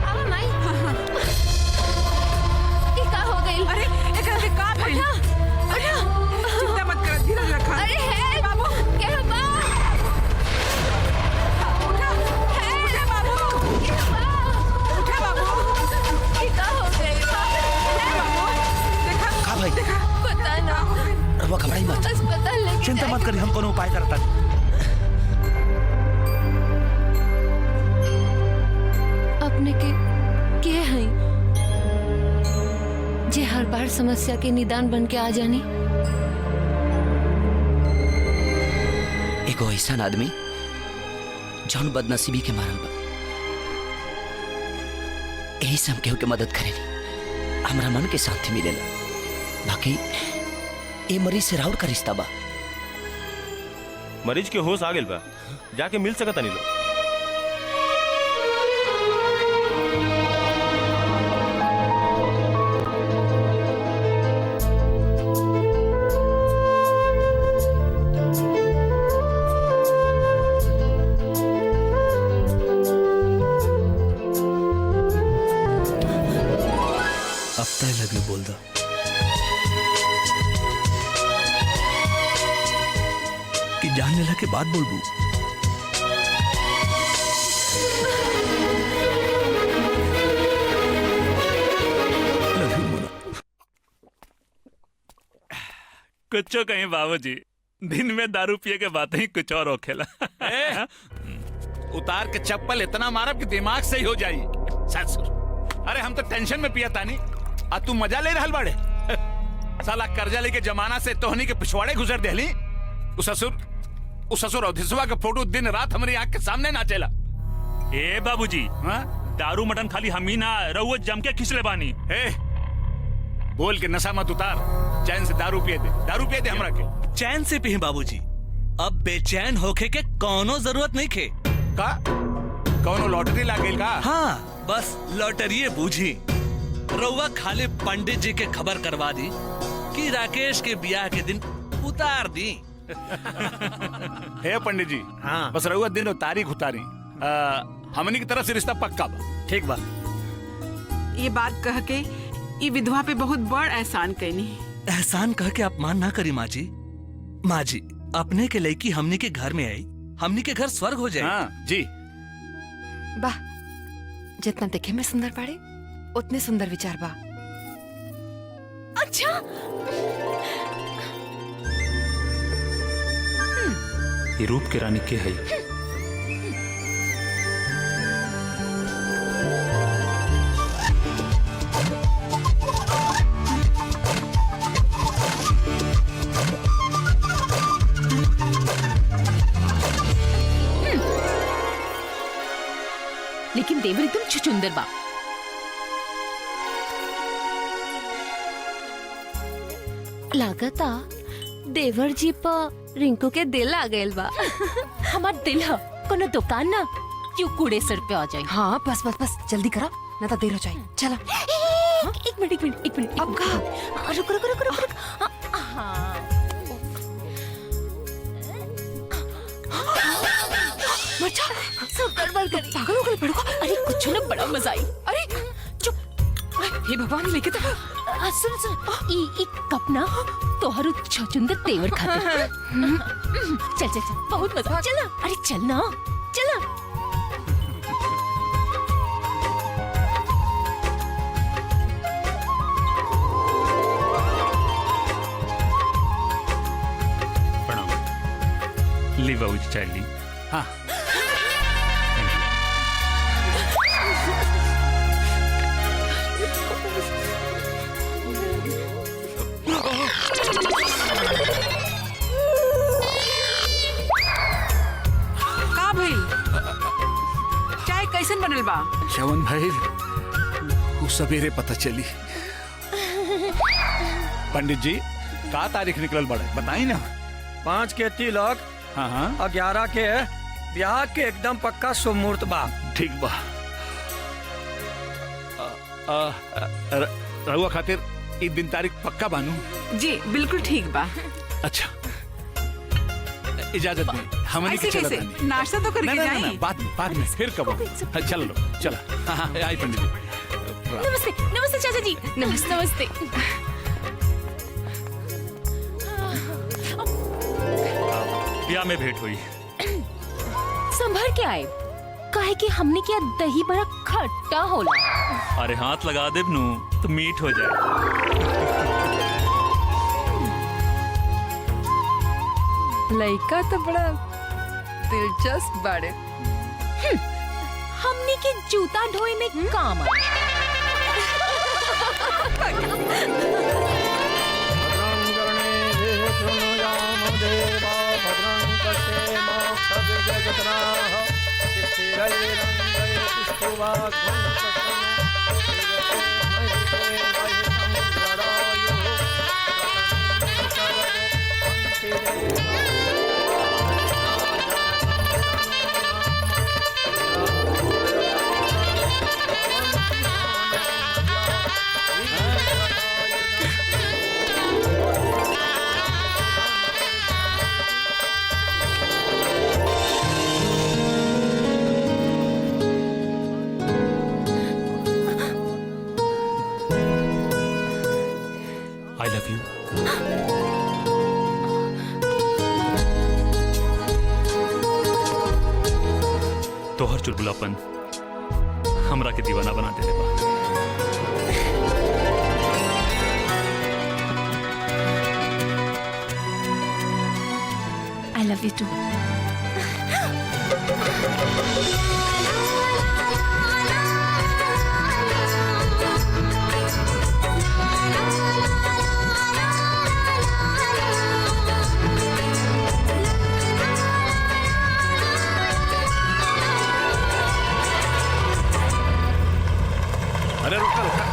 आवा माई। ई का हो गइल? अरे एकरा के का भइल? अरे चिंता मत कर, धीरज रखा। अरे है बाबू, के बा? उठा बाबू, उठा बाबू। ई का हो गइल? बाबू देखा का भाई? देखा पता ना। रवा घबराई मत, अस्पताल लेके चिंता मत करी, हम कोनो उपाय करता। अपने के हैं जे हर बार समस्या के निदान बन के आ जानी। एगो ऐसा आदमी जौन बदनसीबी के मारल बा, यही से हम केहू के मदद करेनी, हमरा मन के शांति मिलेला। बाकी ए मरीज से राउर का रिश्ता बा। मरीज के होश आ गेल बा, जाके मिल सकता नहीं लोग। कि जान लेला के बाद बोलबू। कुछ कहीं बाबूजी, दिन में दारू पिए के बात ही कुछ और होखेला। उतार के चप्पल इतना मारब कि दिमाग सही हो जाई। ससुर, अरे हम तो टेंशन में पिया तानी, आ तू मजा ले रहल बाड़े। साला कर्जा लेके जमाना से तोहनी के पिछवाड़े गुजर देहली। उस ससुर अवधिसवा का फोटो दिन रात हमारी आंख के सामने नाचेला। ए बाबूजी, दारू मटन खाली हम ही ना रहुआ जम के खिंचले बानी। बोल के नशा मत उतार, चैन से दारू पिए दे हमरा के। चैन से पी बाबूजी, अब बेचैन होके के कोनो जरूरत नहीं खे। का कोनो लॉटरी लागेल का? हाँ, बस लॉटरी बूझी। रउआ खाली पंडित जी के खबर करवा दी कि राकेश के ब्याह के दिन उतार दी। हे पंडित जी, हाँ, बस रहुआ दिन और तारीख उतारी। हमनी की तरफ से रिश्ता पक्का बा। ठीक बा। ये बात कह के ये विधवा पे बहुत बड़ एहसान कैनी। एहसान कह के अपमान ना करी माँ जी। माँ जी, अपने के लड़की हमनी के घर में आई, हमनी के घर स्वर्ग हो जाए। हाँ, जी। वाह, जितना देखे में सुंदर पड़े उतने सुंदर विचार बा। अच्छा, ये रूप के रानी के है? लेकिन देवर एकदम छुचुंदर बा। लागता देवर जी पर रिंकू के दिल आ गए बा। हमार दिल है कोनो दुकान ना क्यों कूड़े सर पे आ जाए। हाँ, बस बस बस जल्दी करो, ना तो देर हो जाए। चलो। एक मिनट। अब कहा? रुक। सब गड़बड़ करी। पागल हो गए पड़ो। अरे कुछ ना, बड़ा मजा आई। अरे चुप। हे भगवान, लेके तो सुन ई कप ना तोहरो छचुंदर तेवर खाते। चल बहुत मजा। चल ना, अरे चल ना, चल। प्रणाम। ली बाबूजी, चाय ली। हाँ। का भइल? चाय कैसन बनल बा? श्रवण भाई, वो सवेरे पता चली। पंडित जी, का तारीख निकलल बड़े बताई ना। 5 के तिलक, हाँ, 11 के ब्याह के एकदम पक्का शुभ मुहूर्त बा। ठीक बा। रहुआ खातिर ई दिन तारीख पक्का बानू? जी बिल्कुल ठीक बा। अच्छा, इजाजत नहीं, हमनी के चलत नहीं। नाश्ता तो करके जाई। बाद में फिर कब। चला। हाँ, आई पंडित जी। नमस्ते चाचा जी। नमस्ते। ब्याह में भेंट हुई। संभर के आए, काहे कि हमने क्या दही बड़ा खट्टा होला। अरे हाथ लगा दे नू तो मीठ हो जाए। लड़का तो बड़ा दिलचस्प बाड़े। हमने के जूता ढोए में काम आ। I love you. तोहर चुलबुलापन हमरा के दीवाना बना देले बा। I love you too. अरे रुका रुका।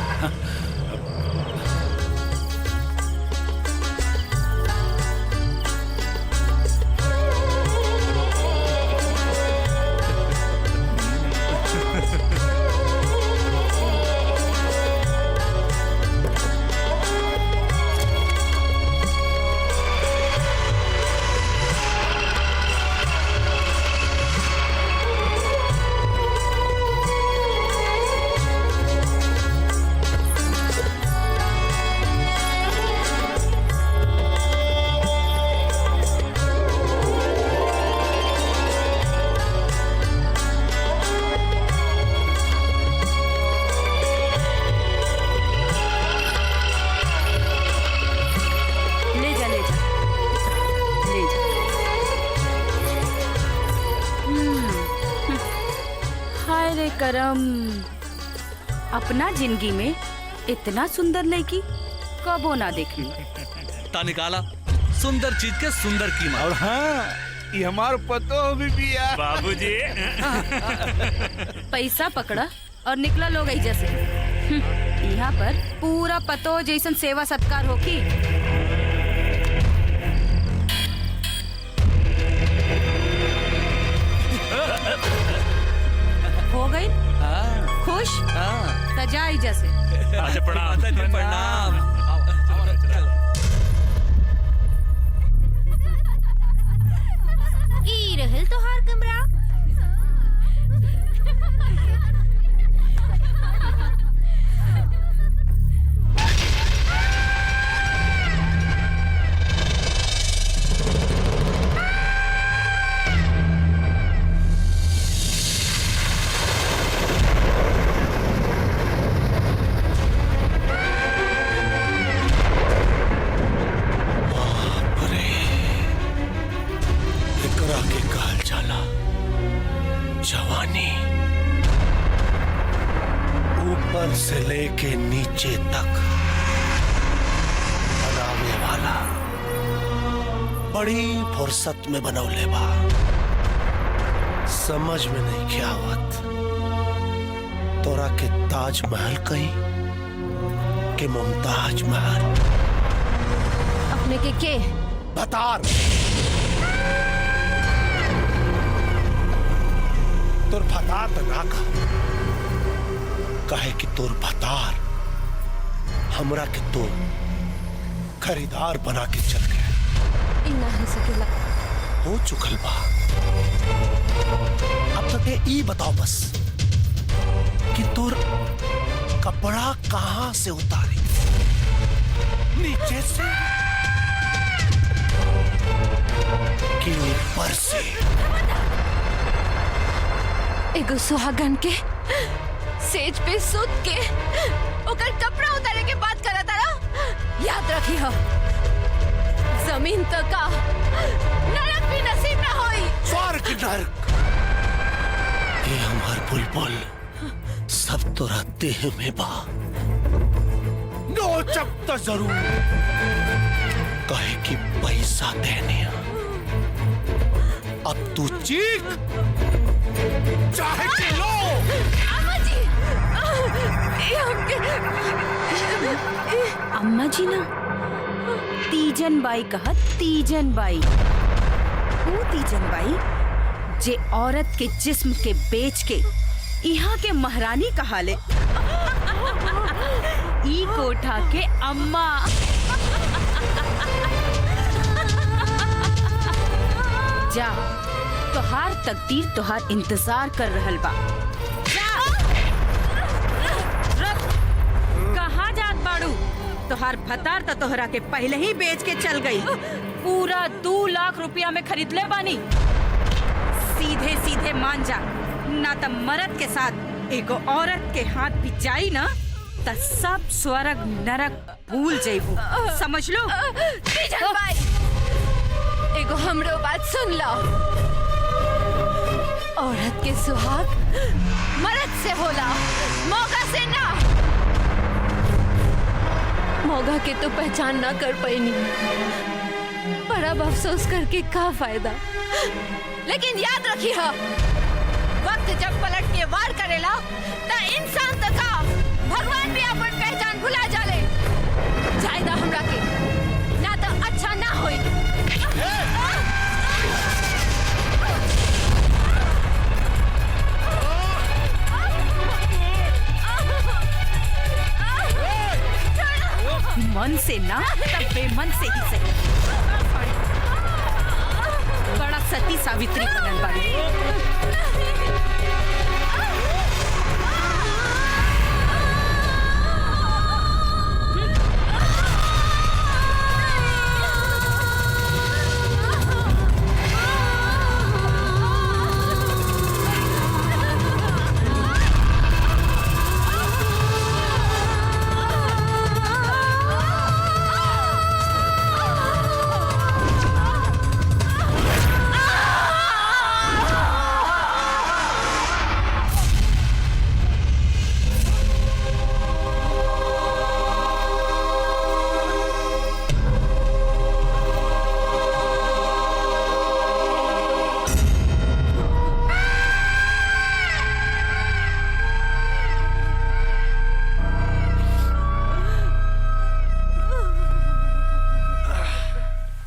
करम, अपना जिंदगी में इतना सुंदर लड़की कबो ना देखी। ता निकाला सुंदर चीज के सुंदर कीमत। और हाँ, ये हमार पतो भी बिया। बाबूजी। पैसा पकड़ा और निकला लोग ऐजा से। यहाँ पर पूरा पतो जैसन सेवा सत्कार होकी। हो गई खुश? सजा ऐजा से। अच्छा प्रणाम। प्रणाम। ई रहल तोहार कमरा। जवानी ऊपर से लेके नीचे तक बनावे वाला बड़ी फुर्सत में बनौले बा। समझ में नहीं क्या आवत तोरा के ताजमहल कही के मुमताज महल। अपने के बतार तोर भतार तो ना कहे कि तोर भतार हमरा के तो खरीदार बना के चल गए। इना है सकेला हो चुकल बा। अब तक ये बताओ बस कि तोर कपड़ा कहां से उतारी, नीचे से कि ऊपर से? एगो सुहागन के सेज पे सुत के ओकर कपड़ा उतारे के बात करा तारा। याद रखी हो, जमीन तो का नरक भी नसीब ना होई। स्वर्ग नरक ये हमार बुलबुल सब तोरा देह में बा। नोचब तो जरूर कहे कि पैसा देने अब तू चीख चाहे चिल्लो। अम्मा जी, अम्मा जी ना, तीजन बाई कहा। तीजन बाई वो तीजन बाई जे औरत के जिस्म के बेच के यहाँ के महारानी कहा ले। ई कोठा के अम्मा। जा, तोहार तकदीर तोहार इंतजार कर रहल बा। कहाँ जात बाड़ू? तोहार भतार तो तोहरा के पहले ही बेच के चल गई। पूरा 2 लाख रुपया में खरीद ले बानी। सीधे सीधे मान जा, ना त मर्द के साथ एगो औरत के हाथ भी जाई ना त सब स्वर्ग नरक भूल जाइबू, समझ लो। तीजन बाई एगो हमरो बात सुन लो। औरत के सुहाग मर्द से होला, मौका से ना। मौका के तो पहचान ना कर पाई, बड़ा अफसोस करके का फायदा। लेकिन याद रखिए, वक्त जब पलट के वार करेला त इंसान तक का भगवान भी अपन पहचान भुला जाले। जायदा हमरा के ना तो अच्छा ना होई। मन से ना तब बेमन से ही सही। बड़ा सती सावित्री बनल बाड़ी।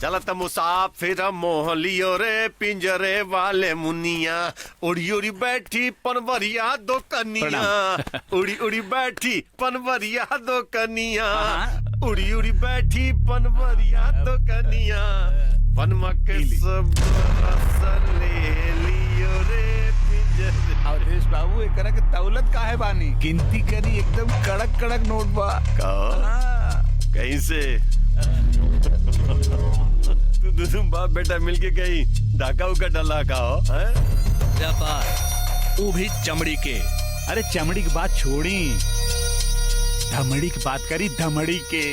चलत मुसाफिर मोह लियो रे पिंजरे वाले मुनिया, उड़ी उड़ी बैठी पनवरिया दो कनिया, उड़ी उड़ी बैठी पनवरिया दो कनिया, उड़ी उड़ी बैठी पनवरिया दो कनिया, पनमक सब रस ले लियो रे पिंजरे। अवधेश बाबू एकरा के दौलत काहे बानी? गिनती करी एकदम कड़क कड़क नोट बा। कहीं से तुम बाप बेटा मिलके कहीं ढाका उका डला का हो? वो भी चमड़ी के। अरे चमड़ी की बात छोड़ी, धमड़ी की बात करी, धमड़ी के।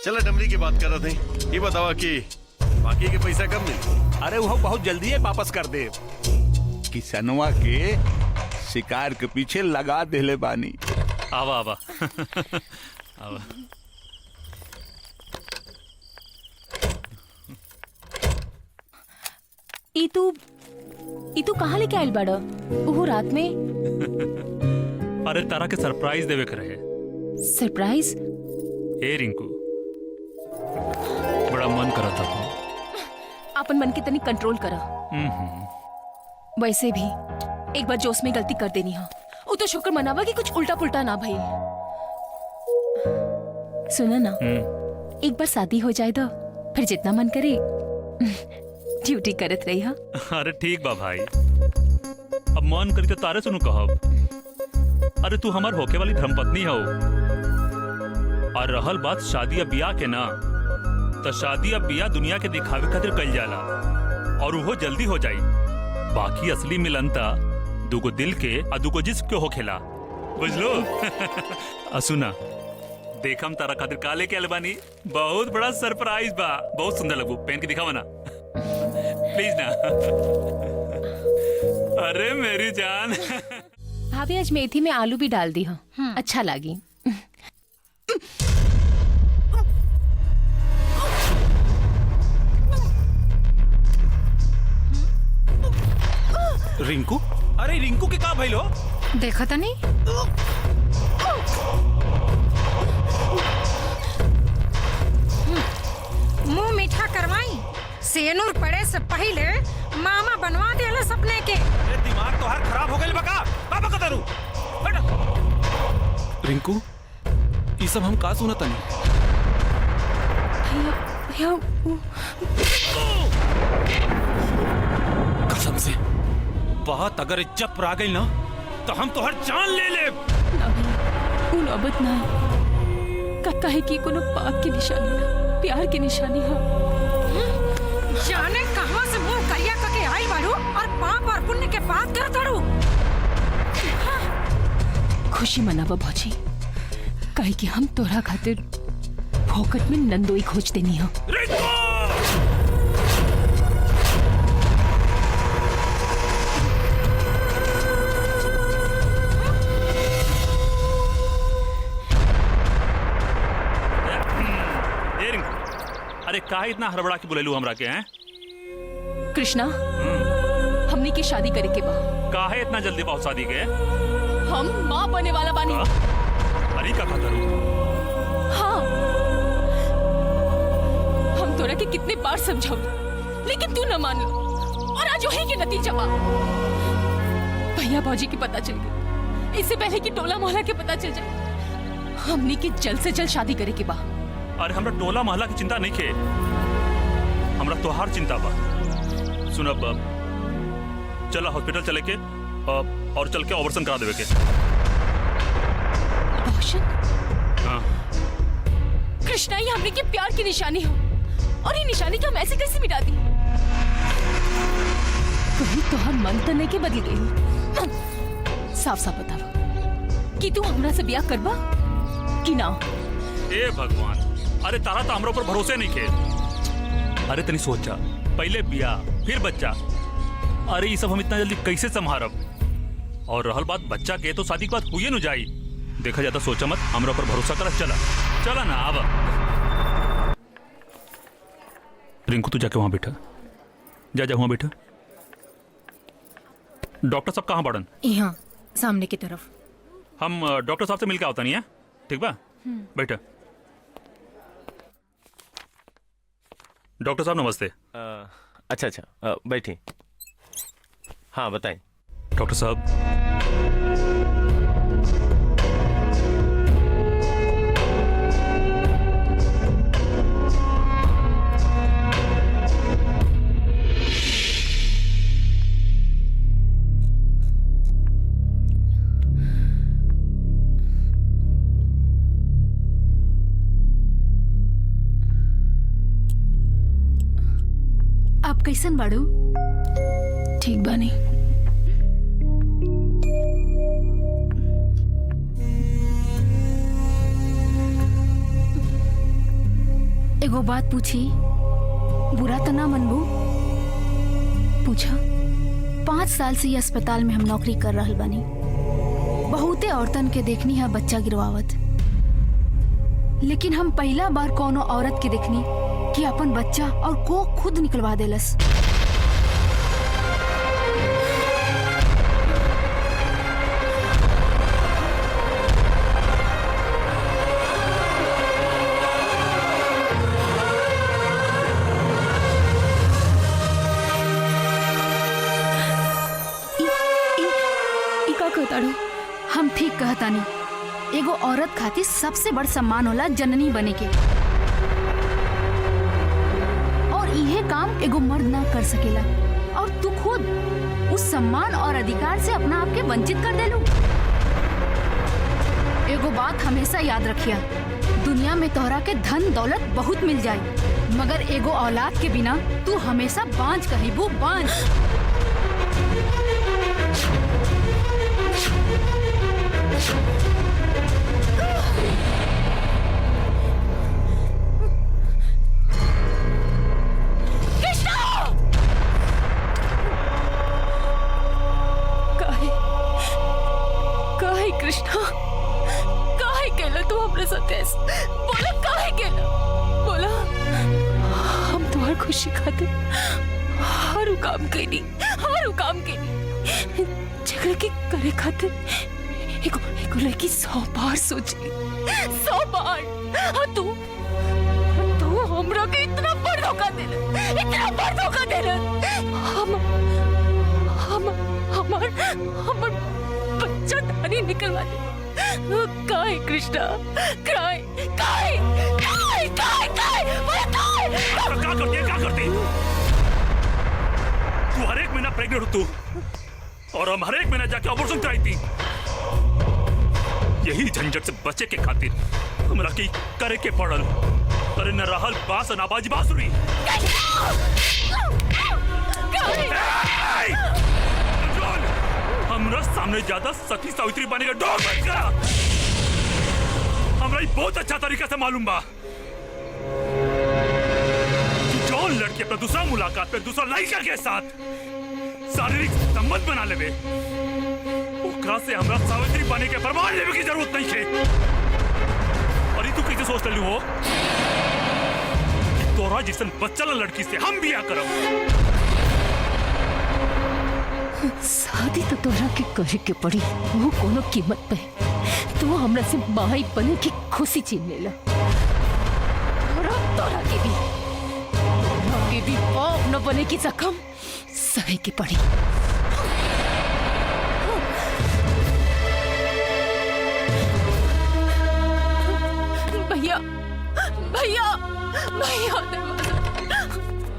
चलो डमरी की बात कर रहे थे। ये बताओ कि बाकी के पैसा कब मिले? अरे वो बहुत जल्दी है वापस कर दे। किसनवा के शिकार के पीछे लगा देले बानी। आवा आवा आवा। ई तू कहाँ लेके आयल बाड़ा? वो रात में? अरे तारा के सरप्राइज देवे के रहे। सरप्राइज? ए रिंकू, बड़ा मन करा था। अपन मन के तनी कंट्रोल करा। वैसे भी एक बार जोश में गलती कर देनी है, वो तो शुक्र मनावा कि कुछ उल्टा पुल्टा ना भइल। सुना ना, एक बार शादी हो जाए तो फिर जितना मन करे ड्यूटी करत रही हा। अरे ठीक बा भाई, अब मन करी तो तारे सुनू कहब। अरे तू हमार होके वाली धर्मपत्नी हो। और रहल बात शादी या बियाह के ना, तो शादी या बियाह दुनिया के दिखावे खातिर कइल जाला और वो जल्दी हो जाई। बाकी असली मिलन ता दुगो दिल के और दुगो जिस्म के होखेला, बुझलो? सुना, देखम तारा खातिर का लेके आइल बानी। बहुत बड़ा सरप्राइज बा, बहुत सुंदर लगू। पहन के दिखावा ना प्लीज ना। अरे मेरी जान। भाभी आज मेथी में आलू भी डाल दी हो, अच्छा लगी। रिंकू, अरे रिंकू के का भइलो? देखा था नहीं? मुंह मीठा करवाई, सेनुर पड़े से पहले मामा बनवा देला सपने के। दिमाग तो हर खराब हो गइल बका। बाबा का दारू रिंकू, ये सब हम का सुनत नहीं? भैया कसम से बात अगर इज्जत पर आ गई ना तो हम तो हर जान ले ले। नौबत ना कहे कि कोनो पाप की निशानी ना प्यार की निशानी है। जाने कहां से मुंह करिया करके आई बारू और पाप और पुण्य के बात कर खुशी मनावा भौजी, कहे कि हम तोरा खातिर फोकट में नंदोई खोज देनी हो। अरे काहे इतना हड़बड़ा के बुलेलू हमरा के हैं? कृष्णा, हमनी की शादी करे के बा। काहे इतना जल्दी बहुत शादी के? हम माँ बने वाला बानी। अरे का करू? हाँ, हम तोरा के कितने बार समझाऊ, लेकिन तू न मान लो, और आज वही के नतीजा बा। भैया भौजी की पता चल गई, इससे पहले कि टोला मोहल्ला के पता चल जाए। हमनी की जल्द से जल्द शादी करे के बा। अरे हमरा टोला मोहल्ला की चिंता नहीं खे, हमरा तोहार चिंता बा। सुन अब चला हॉस्पिटल चले के और चल के ऑपरेशन करा देवे के। हाँ। कृष्णा, ये हमने के प्यार की निशानी हो, और ये निशानी को हम ऐसे कैसे मिटा दी? कहीं तोहर मन तो नहीं के बदल गई। साफ साफ बतावा कि तू हमरा से ब्याह करबा कि ना? ए भगवान, अरे तारा तो हमरा ऊपर भरोसे नहीं खे। अरे तनी सोचा, पहले ब्याह फिर बच्चा। अरे ये सब हम इतना जल्दी कैसे संभारब? और रहल बात बच्चा के, तो शादी के बाद हुई न जाई। देखा जाता सोचा मत, हमरा ऊपर भरोसा कर। चला चला ना आवा। रिंकू तू जाके वहां बैठा, जा वहां बैठा। डॉक्टर साहब कहाँ पड़न? यहाँ सामने की तरफ। हम डॉक्टर साहब से मिलकर आवता नहीं है, ठीक बा? बैठा। डॉक्टर साहब नमस्ते। अच्छा बैठिए। हाँ बताएं। डॉक्टर साहब, आप कैसन बाड़ू? ठीक बानी। एगो बात पूछी, बुरा तो ना मनबू? पूछा। 5 साल से ये अस्पताल में हम नौकरी कर रहल बानी। बहुते औरतन के देखनी है बच्चा गिरवावत, लेकिन हम पहला बार कोनो औरत के देखनी कि अपन बच्चा और को खुद निकलवा देलस। हम ठीक कहतानी, एगो औरत खातिर सबसे बड़ सम्मान होला जननी बने के, और इहे काम एगो मर्द ना कर सकेला, और तू खुद उस सम्मान और अधिकार से अपना आप के वंचित कर देलू। एगो बात हमेशा याद रखिया, दुनिया में तोहरा के धन दौलत बहुत मिल जाए, मगर एगो औलाद के बिना तू हमेशा बांझ कहिबू, बांझ। कृष्णा, काहे केला तू हमरे साथ ऐसे? बोला काहे केला? बोला। हम तुम्हारी खुशी खातिर हर काम कईनी, हर काम कईनी। झगड़ा के करे खातिर एगो लड़की 100 बार सोची, 100 बार। और तू हमरा के इतना बड़ धोखा देला, इतना बड़ धोखा देला। हमर बच्चा धानी निकलवा दे। काहे कृष्णा, काहे काहे काहे काहे काहे क्या करती? तू हर एक महीना प्रेग्नेंट हो तू, और हम हर एक महीना जाके ऑपरेशन कराई थी। यही झंझट से बचे के खातिर हमरा की करे के पड़ल। अरे न रहल बास न बाजी बांसुरी। हमरा सामने ज्यादा सखी सावित्री बने का डॉग बन गया। हमरा बहुत अच्छा तरीका से मालूम बा कि जौन लड़की अपना दूसरा मुलाकात पे दूसरा लड़का के साथ शारीरिक संबंध बना लेवे, ओकरा से हमरा सावित्री बने के प्रमाण लेवे की जरूरत नहीं है। और तू कैसे सोच रही हो कि तोरा जिसन बच्चा लड़की से हम बिया करब? शादी तो तोरा के करे के पड़ी, वो कोनो कीमत पे। तू हमरा से माई बने की खुशी छीन लेला। तोरा के भी बाप न बने की जख्म सहे की पड़ी। भैया भैया भैया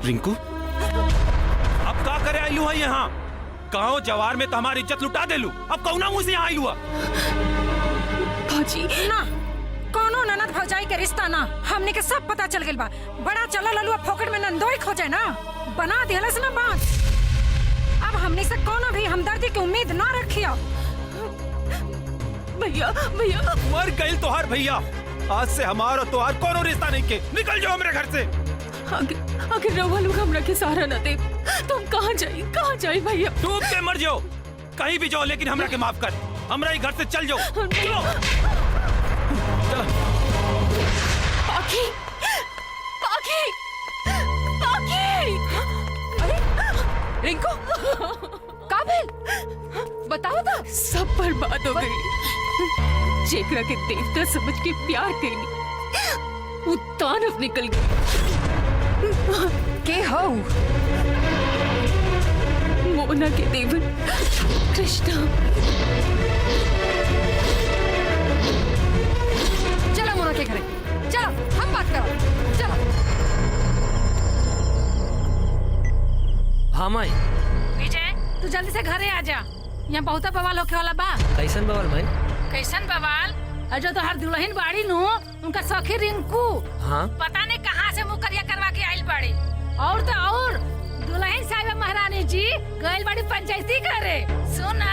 रिंकू, अब का करे आयलू है यहाँ? गाँव जवार में तो हमारी इज्जत लुटा देलू, अब कौना मुँह से यहाँ आयलू? भौजी ना, कोनो ननद भौजाई के रिश्ता ना, हमने के सब पता चल गइल बा। बड़ा चला ललुआ फोकट में नंदोई खोजे ना, बना देहलस ना बात। अब हमने से कोनो भी हमदर्दी की उम्मीद ना रखियो। भैया भैया मर गइल तोहार भैया, आज से हमारा और तोहार कोनो रिश्ता नहीं के। निकल जाओ मेरे घर से। अगर रवा लोग हमरा के सहारा न दे तो हम कहाँ जाए भैया? डूब के मर जाओ, कहीं भी जाओ, लेकिन हमरा के माफ कर। हमरा ही घर से चल जाओ। चलो पाखी पाखी पाखी। अरे रिंकू काबिल बताओ तो। सब बर्बाद हो गई। जेकरा के देवता समझ के प्यार करी, वो तानव निकल गई। के हो? मोना के देवर कृष्णा। चलो मोना के घरे, चलो हम बात करो। चलो। हाँ माई। विजय तू जल्दी से घरे आ जा, यहाँ बहुत बवाल होके वाला बा। कैसन बवाल भाई? कैसन बवाल? जो तो हर दुल्हन बाड़ी नु, उनका सखी रिंकू हाँ? पता नहीं कहाँ से मुकरिया करवा के आइल बाड़ी। और तो और दुल्हन साहिबा महारानी जी गइल बाड़ी पंचायती करे। सुना,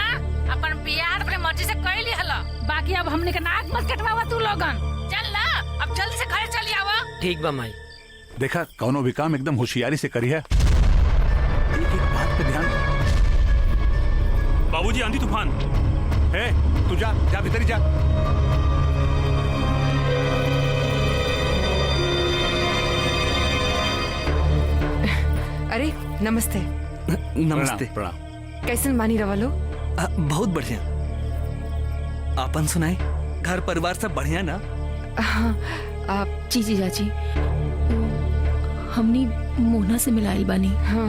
अपन बियाह अपने मर्जी से कर ली हला, बाकी अब हमने के नाक मत कटवावा तू लोगन। चल ना, अब जल्दी से घर चली आवा। ठीक बा माई। देखा, कौनो भी काम एकदम होशियारी से करी है। एक एक बात पे ध्यान। बाबूजी आंधी तूफान है, तू जा भीतर ही जा। अरे नमस्ते। नमस्ते। प्रणाम। कैसन बानी रवा लोग? बहुत बढ़िया। आपन सुनाए, घर परिवार सब बढ़िया ना? हाँ, आप जी चाची, हमनी मोना से मिलाइल बानी। हाँ।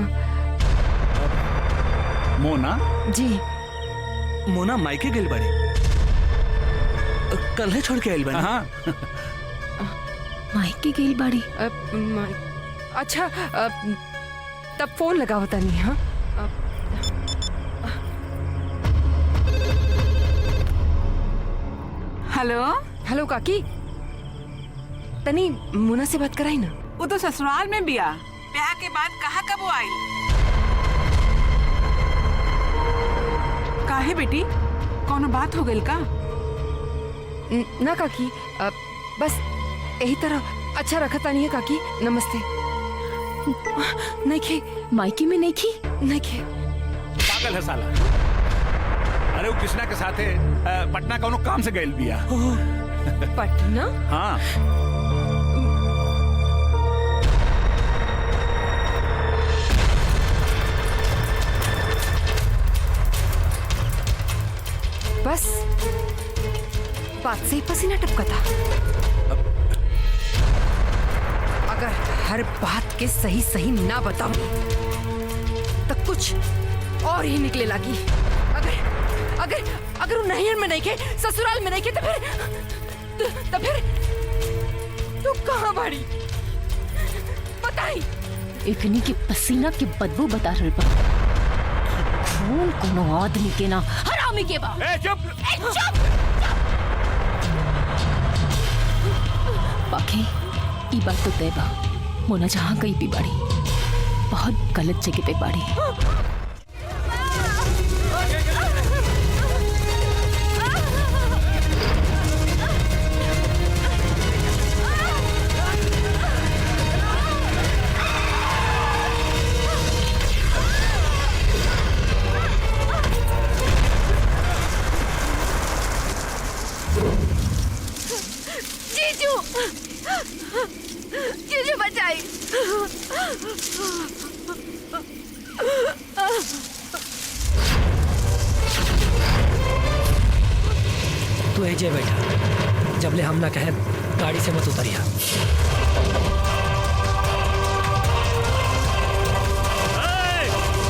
मोना जी। मोना मायके गेल बाड़ी, कल है छोड़ के आइल बानी। हाँ। मायके गेल बाड़ी। अच्छा, तब फोन लगा होता नहीं। हाँ, हेलो हेलो काकी, तनी मोना से बात कराई ना। वो तो ससुराल में बिया, ब्याह के बाद कहाँ कब वो आई? काहे बेटी, कौनो बात हो गई का? ना काकी, बस यही तरह अच्छा रखता नहीं है काकी। नमस्ते। नहीं खे मायके में नहीं खे। पागल है साला। अरे वो कृष्णा के साथ है, पटना कौनो काम से गइल बिया। पटना? हाँ। बस बात से ही पसीना टपका था। अगर हर बात के सही सही ना बताऊं तो कुछ और ही निकले लागी। अगर वो नैहर में नहीं खे, ससुराल में नहीं खे, तो फिर तू कहाँ बाड़ी बताई? इतनी की पसीना की बदबू बता रही बा। खून कोनो आदमी के ना, हरामी के बा। चुप। बाकी ई बात तो तय बा, मोना जहाँ गई भी बाड़ी, बहुत गलत जगह पे बाड़ी। जे बैठा जबले हम ना कहे गाड़ी से मत उतरिया।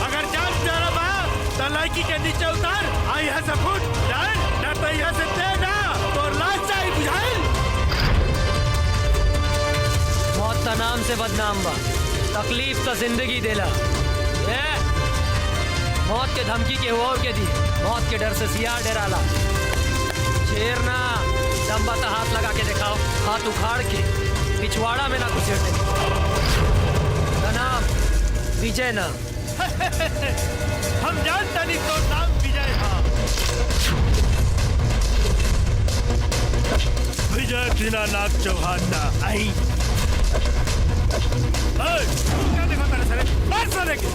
अगर जान प्यारा बा तो लड़की के नीचे उतार आई है से फुट जान ना तो यहाँ से दे ना तो लाश चाहिए बुझाइल। मौत का नाम से बदनाम बा, तकलीफ तो जिंदगी देला। मौत के धमकी के और के दी, मौत के डर से सियार डराला। शेर ना दम्बा का हाथ लगा के दिखाओ, हाथ उखाड़ के पिछवाड़ा में ना घुसेड़ने। नाम विजय ना। हम जानता नहीं तो नाम विजय था। विजय दीनानाथ चौहान ना आई। क्या देखा मेरे सरे? मार साले के।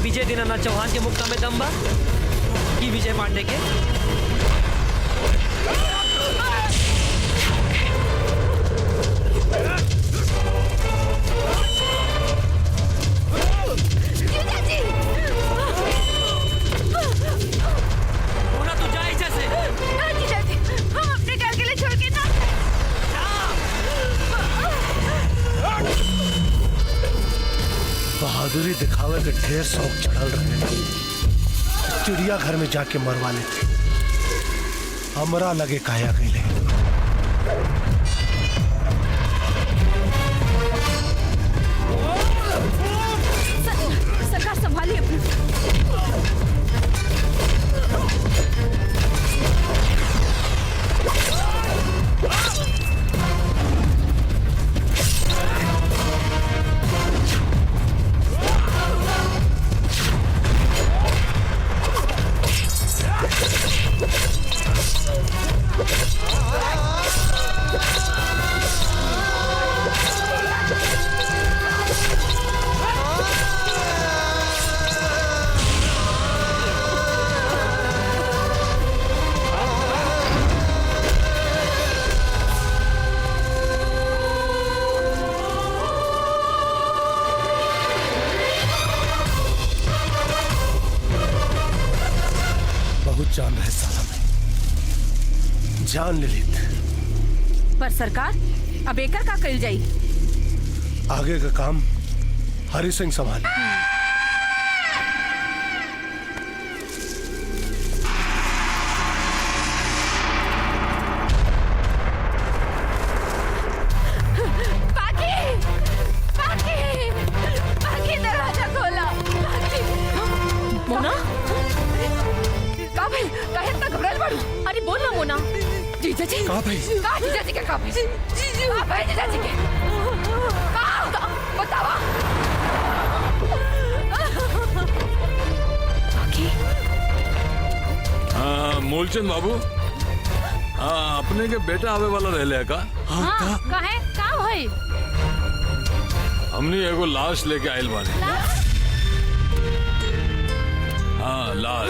विजय दीनानाथ चौहान के मुक्का में दम बा कि विजय पांडे के? बहादुरी दिखावे के ढेर शौक चढ़ल रहे, चिड़िया घर में जाके मरवा लेते। हमरा लगे काया गईले। सरकार संभालिए। जान रहे साला में जान ले लेते। पर सरकार अब एकर का कइल जाई? आगे का काम हरि सिंह संभाले। दरवाजा खोला। मोना घबराइल बाड़ू? अरे बोल ना मोना। जीजा जी का भाई? का जीजा जी के का भाई? का भाई जीजा जी के? का बतावा? मूलचंद बाबू, अपने के बेटा आवे वाला रहले का? हाँ, काहे का होई? हमनी एगो लाश लेके आइल बानी। हाँ लाश।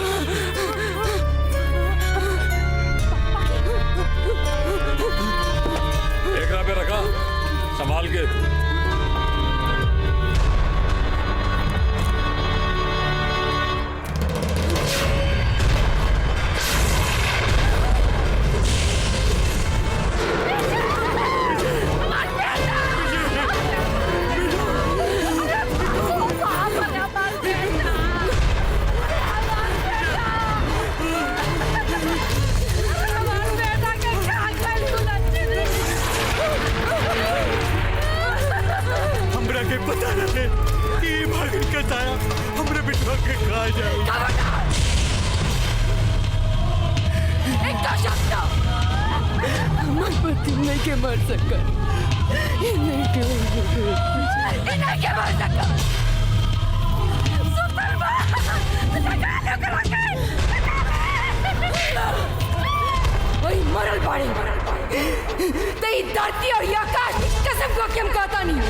एकरा पे रखा संभाल के। मार दिल नहीं के मर सका, नहीं के मर सका। वही मरल बाड़ी तई धरती और आकाश कसम को के हम कहता नहीं,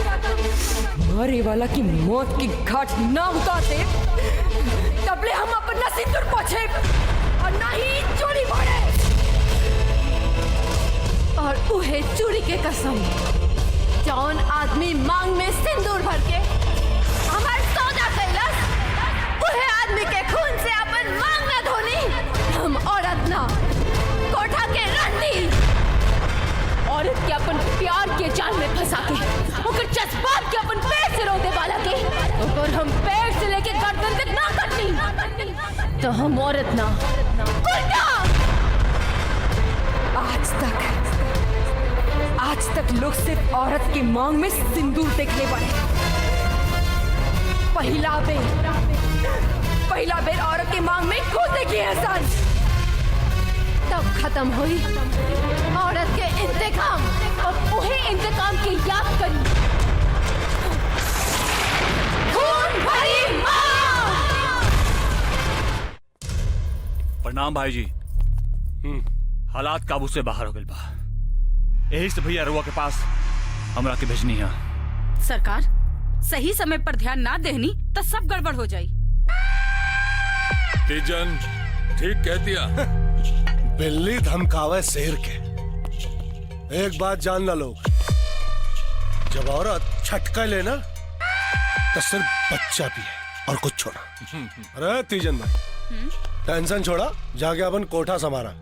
मरे वाला की मौत की घाट ना उतारते तबले हम अपना सिंदूर पोछे और ना ही चोरी भरे। और उहे चूड़ी के कसम जौन आदमी मांग में सिंदूर भर के हमार सौदा कैलस, उहे आदमी के खून से अपन मांग न धोनी। हम औरत ना कोठा के रानी, औरत के अपन प्यार के जाल में फंसा के ओकर जज्बात के अपन पैर से रोते वाला के ओकर हम पैर से लेके गर्दन तक ना कटनी तो हम औरत ना उल्टा। आज तक लोग सिर्फ औरत की मांग में सिंदूर देखने पड़े। पहला बेर औरत की मांग में खुद देखी एहसान, तब खत्म हुई औरत के इंतकाम और वही इंतकाम की याद करी। खून भरी मां। प्रणाम भाई जी। हालात काबू से बाहर हो गए बा, यही से भैया रुआ के पास हमरा के भेजनी है। सरकार सही समय पर ध्यान ना देनी तो सब गड़बड़ हो जाई। तीजन ठीक कहतिया। बिल्ली धमकावे शेर के। एक बात जानना लोग, जब औरत छटका लेना तो सिर्फ बच्चा भी है और कुछ छोड़ा। अरे तीजन भाई टेंशन छोड़ा, जाके अपन कोठा संभारा।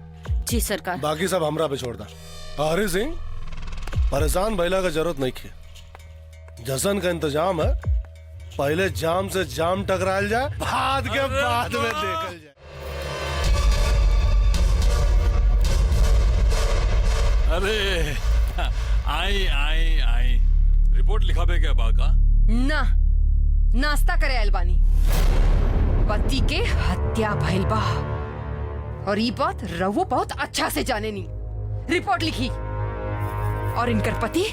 जी सरकार। बाकी सब हमरा पे छोड़ दा। हरी सिंह परेशान भैला का जरूरत नहीं है, जश्न का इंतजाम है। पहले जाम से जाम टकराल जाए, बाद के बाद में देखल जाए। अरे आई आई आई रिपोर्ट लिखाबे के बाका ना नाश्ता करे अलबानी। पति के हत्या भइल बा और ये बात रवो बहुत अच्छा से जाने नी। रिपोर्ट लिखी और इनकर पति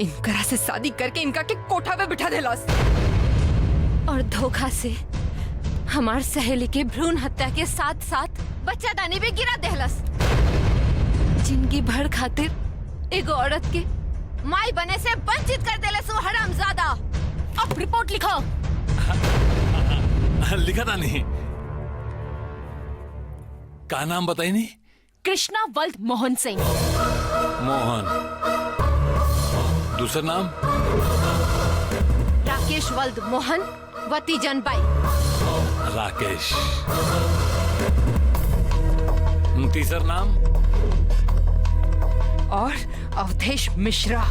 इनकरा से शादी करके इनका के कोठा पे बिठा देलास और धोखा से हमार सहेली के भ्रूण हत्या के साथ साथ बच्चा दानी भी गिरा देहलस। जिंदगी भर खातिर एगो औरत के माई बने से वंचित कर देलस वो हरामजादा। अब रिपोर्ट लिखो। लिखा था नहीं, का नाम बताई नहीं? कृष्णा वल्द मोहन सिंह। मोहन। दूसरा नाम? राकेश वल्द मोहन वती जनबाई। राकेश। तीसरा नाम? और अवधेश मिश्रा।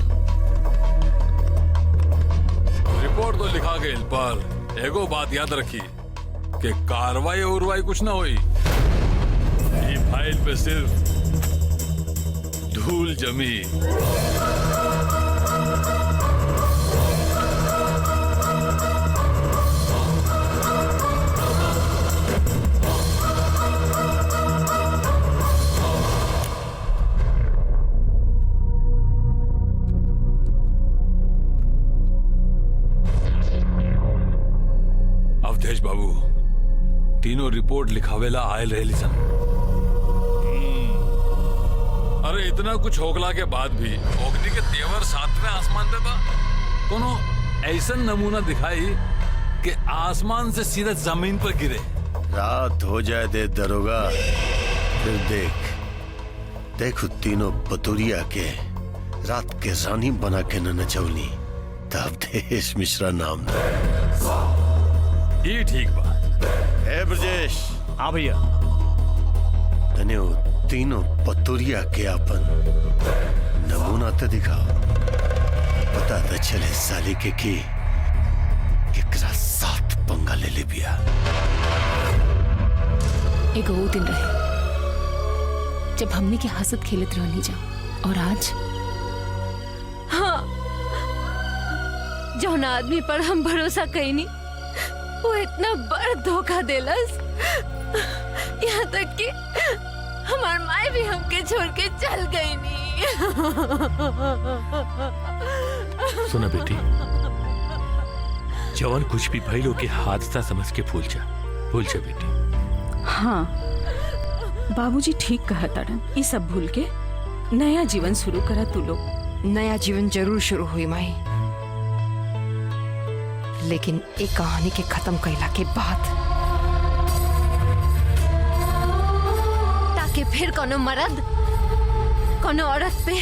रिपोर्ट तो लिखा गई, पर एगो बात याद रखी कि कार्रवाई उर्वाई कुछ ना हुई। ये फाइल पे सिर्फ धूल जमी। अवधेश बाबू तीनों रिपोर्ट लिखावेला आयल रहे सन। अरे इतना कुछ होगला के बाद भी ओगनी के तेवर सातवें आसमान पे बा। कोनो ऐसा नमूना दिखाई कि आसमान से सीधा जमीन पर गिरे। रात हो जाए दे दरोगा, फिर देख तीनों बतुरिया के रात के रानी बना के न नचौली तब देश मिश्रा नाम ये ठीक बा। ए ब्रजेश। हाँ भैया। तने वो तीनों पतुरिया के अपन नमूना तो दिखाओ, पता तो चले साली के की एकरा साथ पंगा ले ले बिया। एगो वो दिन रहे जब हमने के हंसत खेलत रहनी जा, और आज हाँ, जौन आदमी पर हम भरोसा कईनी वो इतना बड़ धोखा देलस। यहाँ तक कि हमार माई भी हमके छोड़ के चल गई नी। सुना बेटी, जवान कुछ भी भइलो के हादसा समझ के भूल जा बेटी। हाँ, बाबूजी ठीक कहा तारन। ये सब भूल के नया जीवन शुरू करा तू लोग। नया जीवन जरूर शुरू हुई माई, लेकिन एक कहानी के खत्म कइला के बाद ताकि फिर कोनो मर्द कोनो औरत पे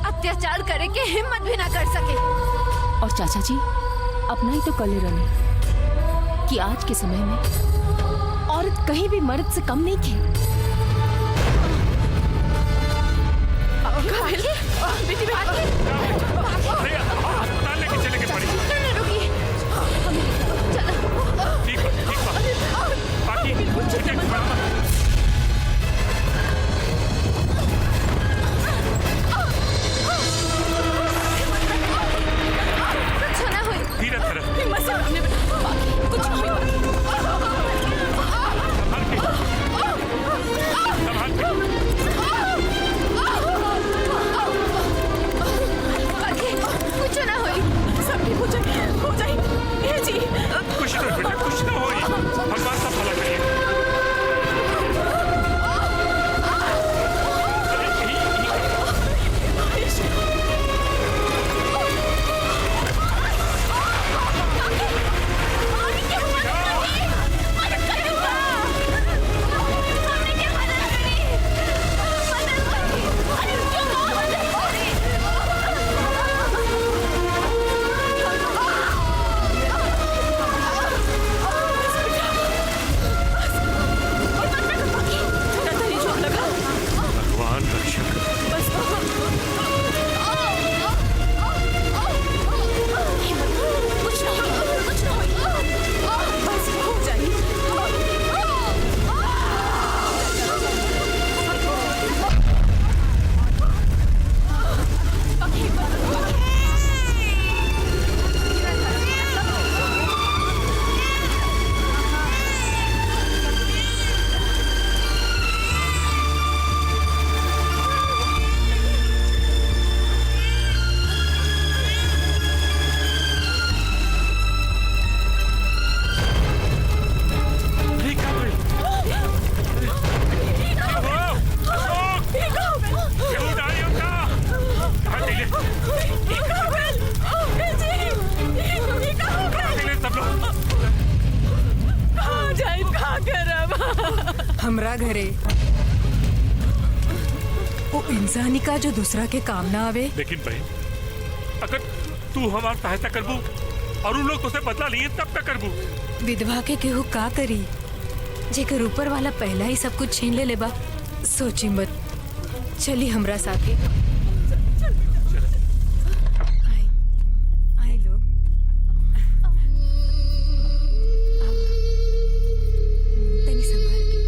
अत्याचार करे के हिम्मत भी ना कर सके। और चाचा जी अपना ही तो कले रहे कि आज के समय में औरत कहीं भी मर्द से कम नहीं थी। बेटी अस्पताल लेके चले गए पड़ी। ठीक बाकी धीरे कुछ ना हुई, सब ठीक हो जाए ये जी। कुछ ना बेटा, कुछ ना होई, भगवान सब भला करेगा। हमरा घरे वो इंसानी का जो दूसरा के काम ना आवे। लेकिन भाई अगर तू हमारी सहायता करबू और उन लोग उसे बदला लिए तब तक करबू। विधवा के केहू का करी जेकर ऊपर वाला पहला ही सब कुछ छीन ले लेबा। सोची मत, चली हमरा साथे। आई लोग तनी संभाल के।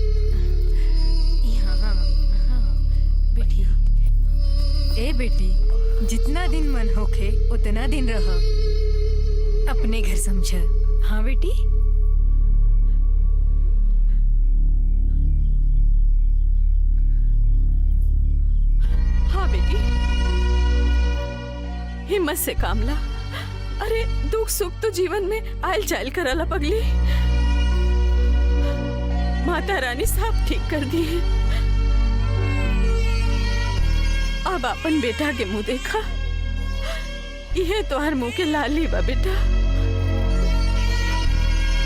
हाँ बेटी, ए बेटी, जितना दिन मन होखे उतना दिन रह, अपने घर समझ। हाँ बेटी। हाँ बेटी, हिम्मत से काम ला। अरे दुख सुख तो जीवन में आयल जायल करला पगली। माता रानी सब ठीक कर दी है। अब अपन बेटा के मुंह देखा, यह तो हर मुंह के लाली बा बेटा।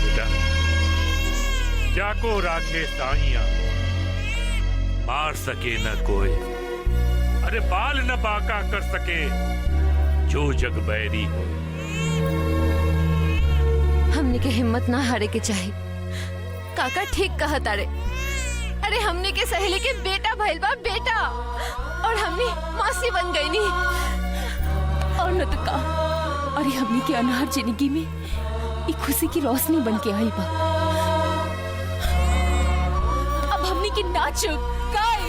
बेटा जाको राखे साइया, मार सके न कोई, अरे बाल न बाका कर सके जो जग बैरी हो। हमने के हिम्मत ना हारे के चाहिए। काका ठीक कहा तारे। अरे हमने के सहेली के बेटा भइल बा बेटा, और हमने मासी बन गई नी। और न तो का, अरे हमने के अनहार जिंदगी में एक खुशी की रोशनी बन के आई बा। अब हमने की नाचो गाए,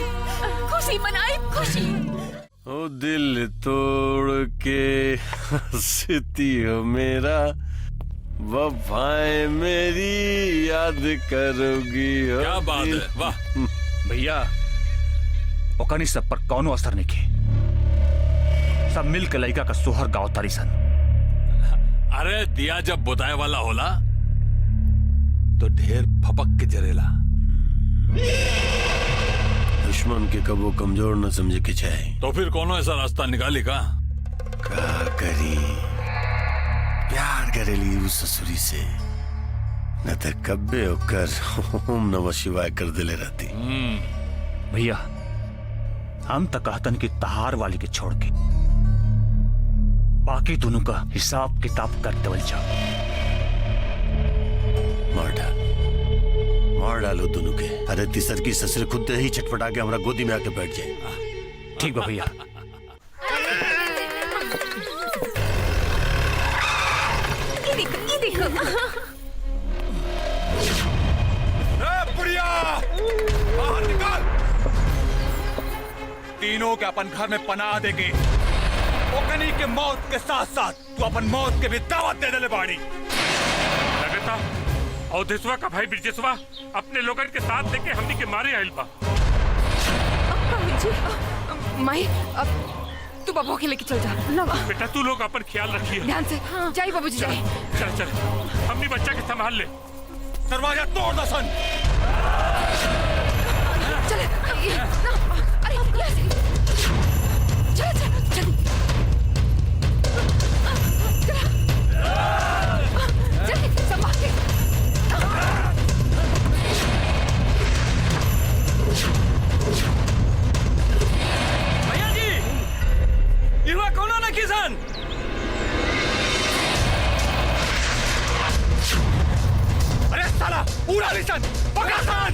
खुशी मनाई, खुशी। ओ दिल तोड़ के हंसती हो मेरा, वफाएं मेरी याद करोगी। क्या बात है, वाह भैया ओकनी सब पर कौनो असर नहीं के। सब मिल के लड़का का सोहर गाँव तारी सन। अरे दिया जब बुताए वाला होला तो ढेर फपक के जरेला। दुश्मन के कबो कमजोर न समझे के चाहे। तो फिर कोनो ऐसा रास्ता निकाली का करी प्यार करेली उस ससुरी से, न तो कब्बे होकर ओम नमः शिवाय कर दिले रहती। भैया हम तो कहतन की तहार वाली के छोड़ के बाकी दोनों का हिसाब किताब कर देवल जाओ। मार डालो दोनों के। अरे तीसर की ससुर खुद ही छटपटा के हमारा गोदी में आके बैठ जाए। ठीक बा भैया। ये देखो बुढ़िया बाहर निकाल। तीनों के अपन घर में पनाह देके ओकनी के मौत के साथ साथ तू अपन मौत के भी दावत दे देले बाड़ी। लगता अवधेशवा का भाई ब्रिजेशवा अपने लोगन के साथ लेके हमनी के मारे आइल बा। माई अब तू बाबू के लेके चल जा। बेटा तू लोग अपन ख्याल रखिए। ध्यान से। जाइए बाबूजी जाइए। चल चल हमनी बच्चा के संभाल ले। दरवाजा तोड़ दो सन। चले अरे यहाँ से चल चल चल जल्दी संभाल के। भैया जी इवा कोनो ना किसान। अरे साला पूरा निशान पकड़ा सन।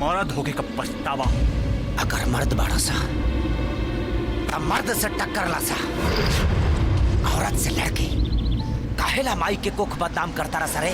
मर्द होके का पछतावा। अगर मर्द बाड़ा सा तब मर्द से टक्कर ला सा। औरत से लड़के काहेला माई के कोख बदनाम करता रहा सरे।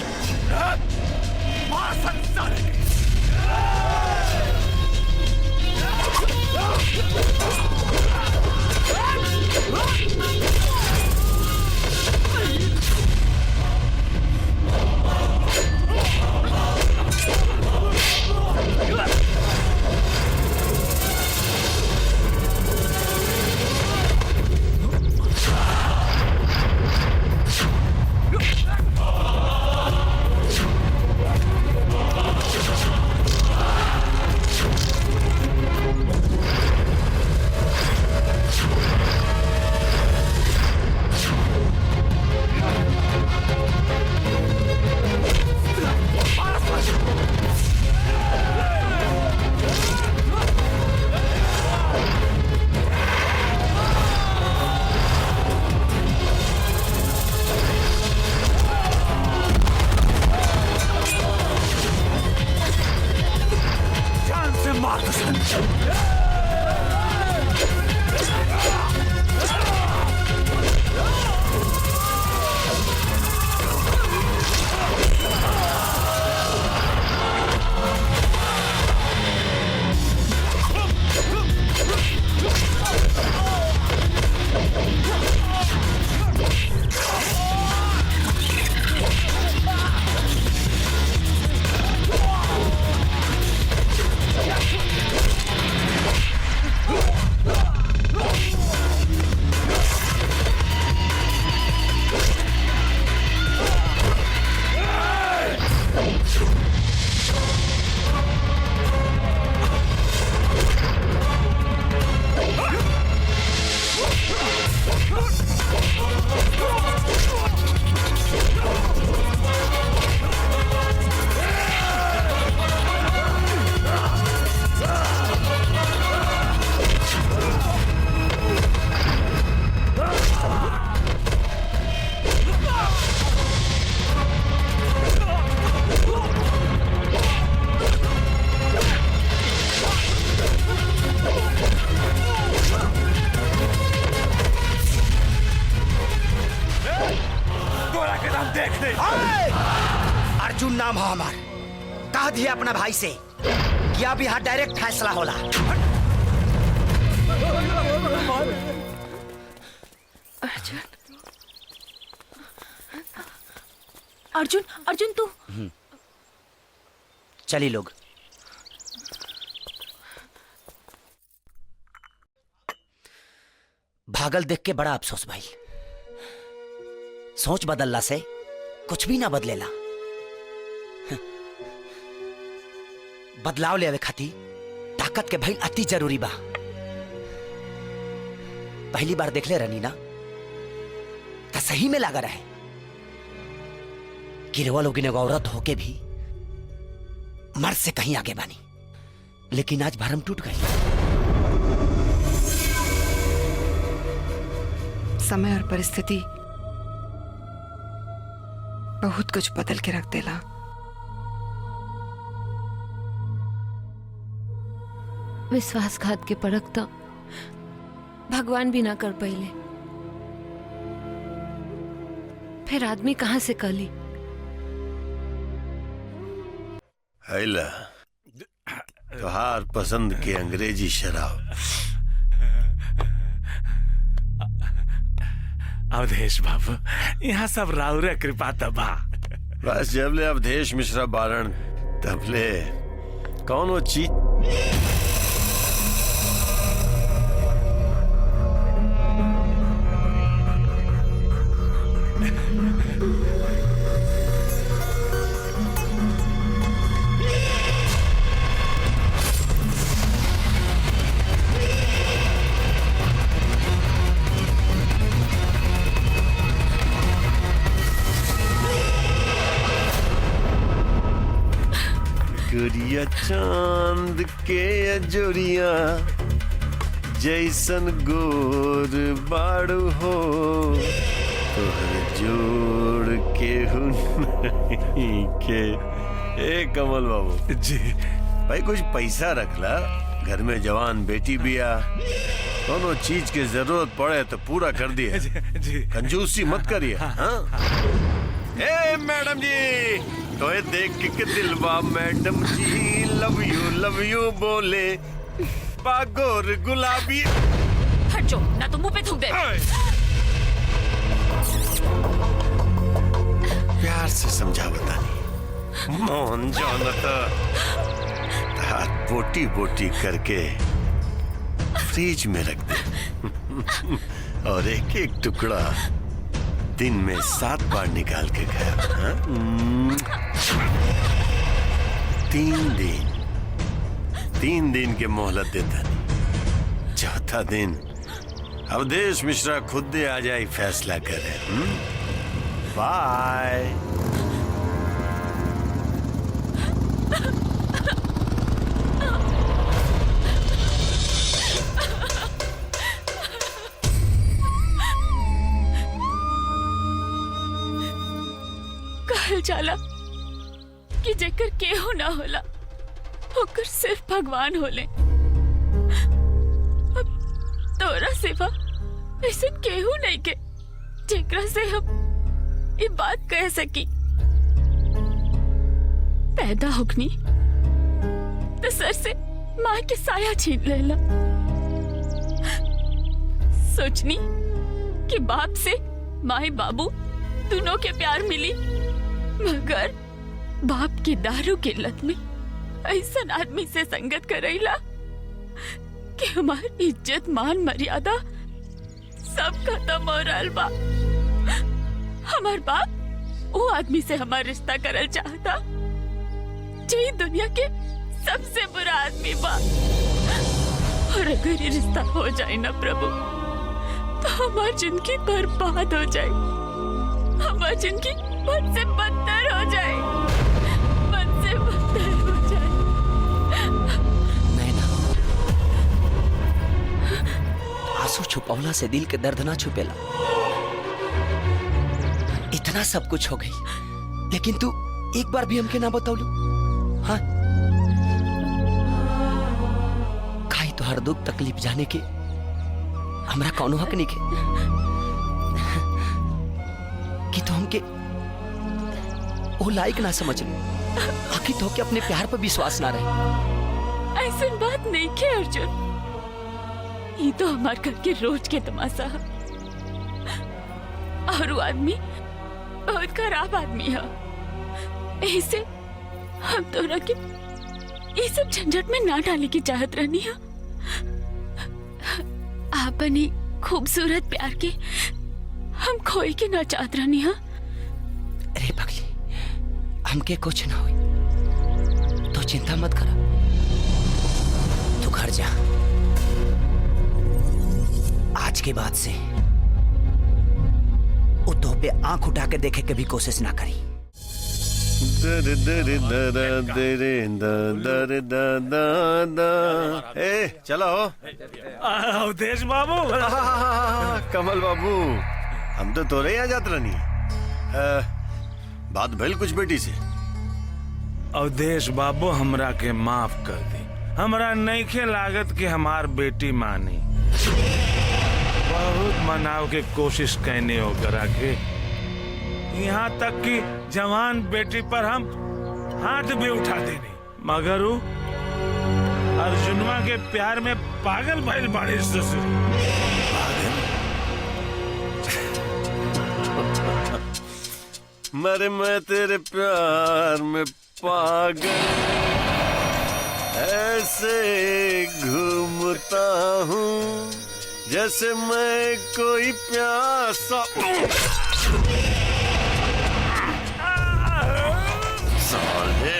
अर्जुन नाम है हमार। कह दिए अपना भाई से कि अब यहाँ डायरेक्ट फैसला होला। अर्जुन अर्जुन तू चली लोग। भागल देख के बड़ा अफसोस भाई। सोच बदलला से कुछ भी ना बदलेला। बदलाव लेवे खातिर ताकत के भाई अति जरूरी बा। पहली बार देख ले रनी ना तो सही में लगा रहे गिरवा लोग ने औरत होके भी मर्द से कहीं आगे बानी, लेकिन आज भरम टूट गई। समय और परिस्थिति बहुत कुछ बदल के रख देला। विश्वासघात के परख तो भगवान भी ना कर पाइले, फिर आदमी कहां से कली। हैला तोहार पसंद के अंग्रेजी शराब। अवधेश बाबू, यहाँ सब राउरे कृपा तबा। बस जबले अवधेश मिश्रा बारण तबले कौनो चीज। गोरिया चांद के अजोरिया जैसन गोर बाड़ू हो, तोहर जोड़ के नहीं के। ए कमल बाबू जी भाई, कुछ पैसा रखला, घर में जवान बेटी भी आ, दोनों चीज की जरूरत पड़े तो पूरा कर दिए जी। कंजूसी मत करिए। हाँ? ए मैडम जी, तो ये देख के दिलवा मैडम जी लव यू बोले बागोर गुलाबी। हट जो ना तो मुंह पे थूक दे। प्यार से समझा बतानी मोहन जानता हाथ बोटी बोटी करके फ्रिज में रख दे और एक एक टुकड़ा दिन में 7 बार निकाल के खाया। 3 दिन के मोहलत देता नहीं, चौथा दिन अवधेश मिश्रा खुद आ जाए फैसला करे। बाय। कहल जाला कि जेकर केहू ना होला होकर सिर्फ भगवान होले। अब तोरा सिवा ऐसे केहू नहीं के जेकरा से हम ये बात कह सकी। पैदा होकनी तो सर से माँ के साया छीन लेला। सोचनी कि बाप से माई बाबू दोनों के प्यार मिली, मगर बाप की दारू की लत में ऐसा आदमी से संगत करैला कि हमारी इज्जत मान मर्यादा सब खत्म हो रहल बा। हमार बाप वो आदमी से हमारा रिश्ता करल चाहता जो दुनिया के सबसे बुरा आदमी बा। और अगर ये रिश्ता हो जाए ना प्रभु, तो हमारी जिंदगी बर्बाद हो जाए, हमारी जिंदगी बद से बदतर हो जाए, बद से बदतर हो जाए। आंसू छुपौला से दिल के दर्द ना छुपेला। इतना सब कुछ हो गई, लेकिन तू एक बार भी हमके ना बताऊलू। हाँ, खाई तो हर दुख तकलीफ जाने के हमरा कौनो हक नहीं के कि तू हमके वो वो लायक ना समझ लो। आखिर तो के अपने प्यार पर विश्वास ना रहे। ऐसी बात नहीं के अर्जुन, ये तो हमारे घर के रोज के तमाशा है। और वो आदमी बहुत खराब आदमी है, ऐसे हम दोनों के ये सब झंझट में ना डालने की चाहत रहनी है। आप बनी खूबसूरत प्यार के हम खोई के ना चाहत रहनी है। अरे पगली, हमके कुछ ना हुई तो चिंता मत करा, तू घर जा। आज के बाद से वो तो पे आंख उठा के देखे के भी कोशिश ना करी। ए चलो अवधेश बाबू। कमल बाबू, हम तो तोरे यहाँ जात रहनी बात भइल कुछ बेटी से। अवधेश बाबू, हमरा के माफ कर दी। हमरा नईखे लागत कि हमार बेटी मानी। बहुत मनाव के कोशिश कहने हो करा के, यहाँ तक कि जवान बेटी पर हम हाथ भी उठा देने, मगर वो अर्जुनवा के प्यार में पागल भइल बाड़ी ससुर। मरे मैं तेरे प्यार में पागल ऐसे घूमता हूँ जैसे मैं कोई प्यासा। साले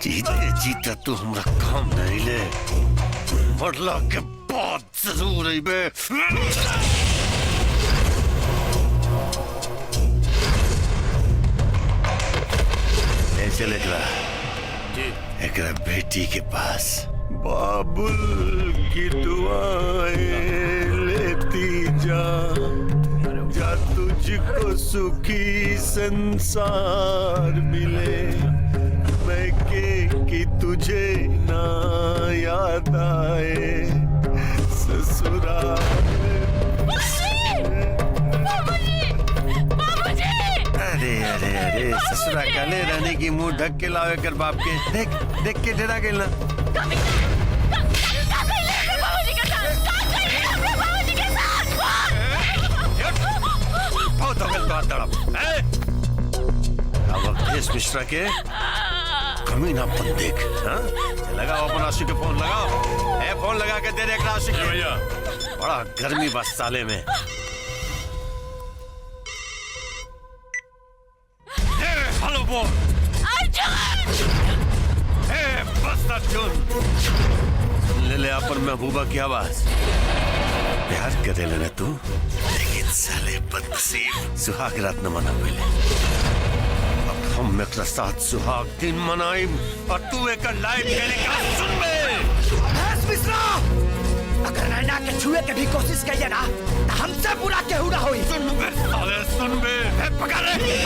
जीते जीते तू हमरा काम नहीं ले, मरला के बाद जरूर आई बे। चल एकरा बेटी के पास बाबुल की दुआएं लेती जा, जा तुझको सुखी संसार मिले, मैं कि तुझे ना याद आए ससुराल। अरे अरे अरे ससुरा काले रहने की मुंह ढक के लावे कर बाप के। देख देख के डरा गई ना। बहुत अगल बात तड़प। अब अवधेश मिश्रा के कमीनापन देख। लगाओ अपन आशिक के फोन लगाओ। फोन लगा के दे रहे आशिक भैया, बड़ा गर्मी बस साले में। हेलो बोल बस अर्जुन, ले ले अपन महबूबा की आवाज। प्यार करे लेना तू, लेकिन साले बदनसीब सुहाग रात न मना पहले। अब हम एक साथ सुहाग दिन मनाई और तू एक लाइव करेगा। सुन बे मिश्रा, अगर नैना के छुए के भी कोशिश करिए ना तो हमसे बुरा केहू ना होई। सुन बे साले, सुन बे पकड़ ले।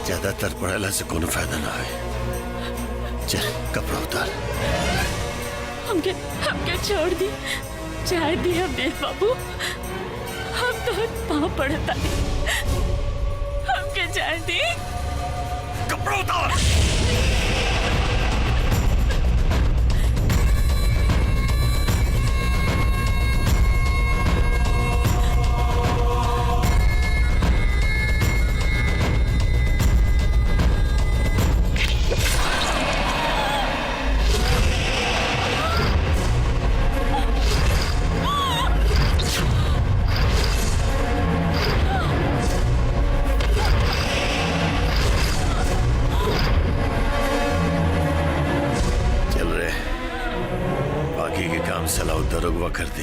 ज्यादातर पढ़ाला से कोनो फायदा ना है। चल कपड़ा उतार। हमके छोड़ दी, चाहे दी अवधेश बाबू, हम तो पाँव पड़ता नहीं। हमके चाहे दी, कपड़ा उतार। बाकी के काम सलाह दरोगवा कर दी।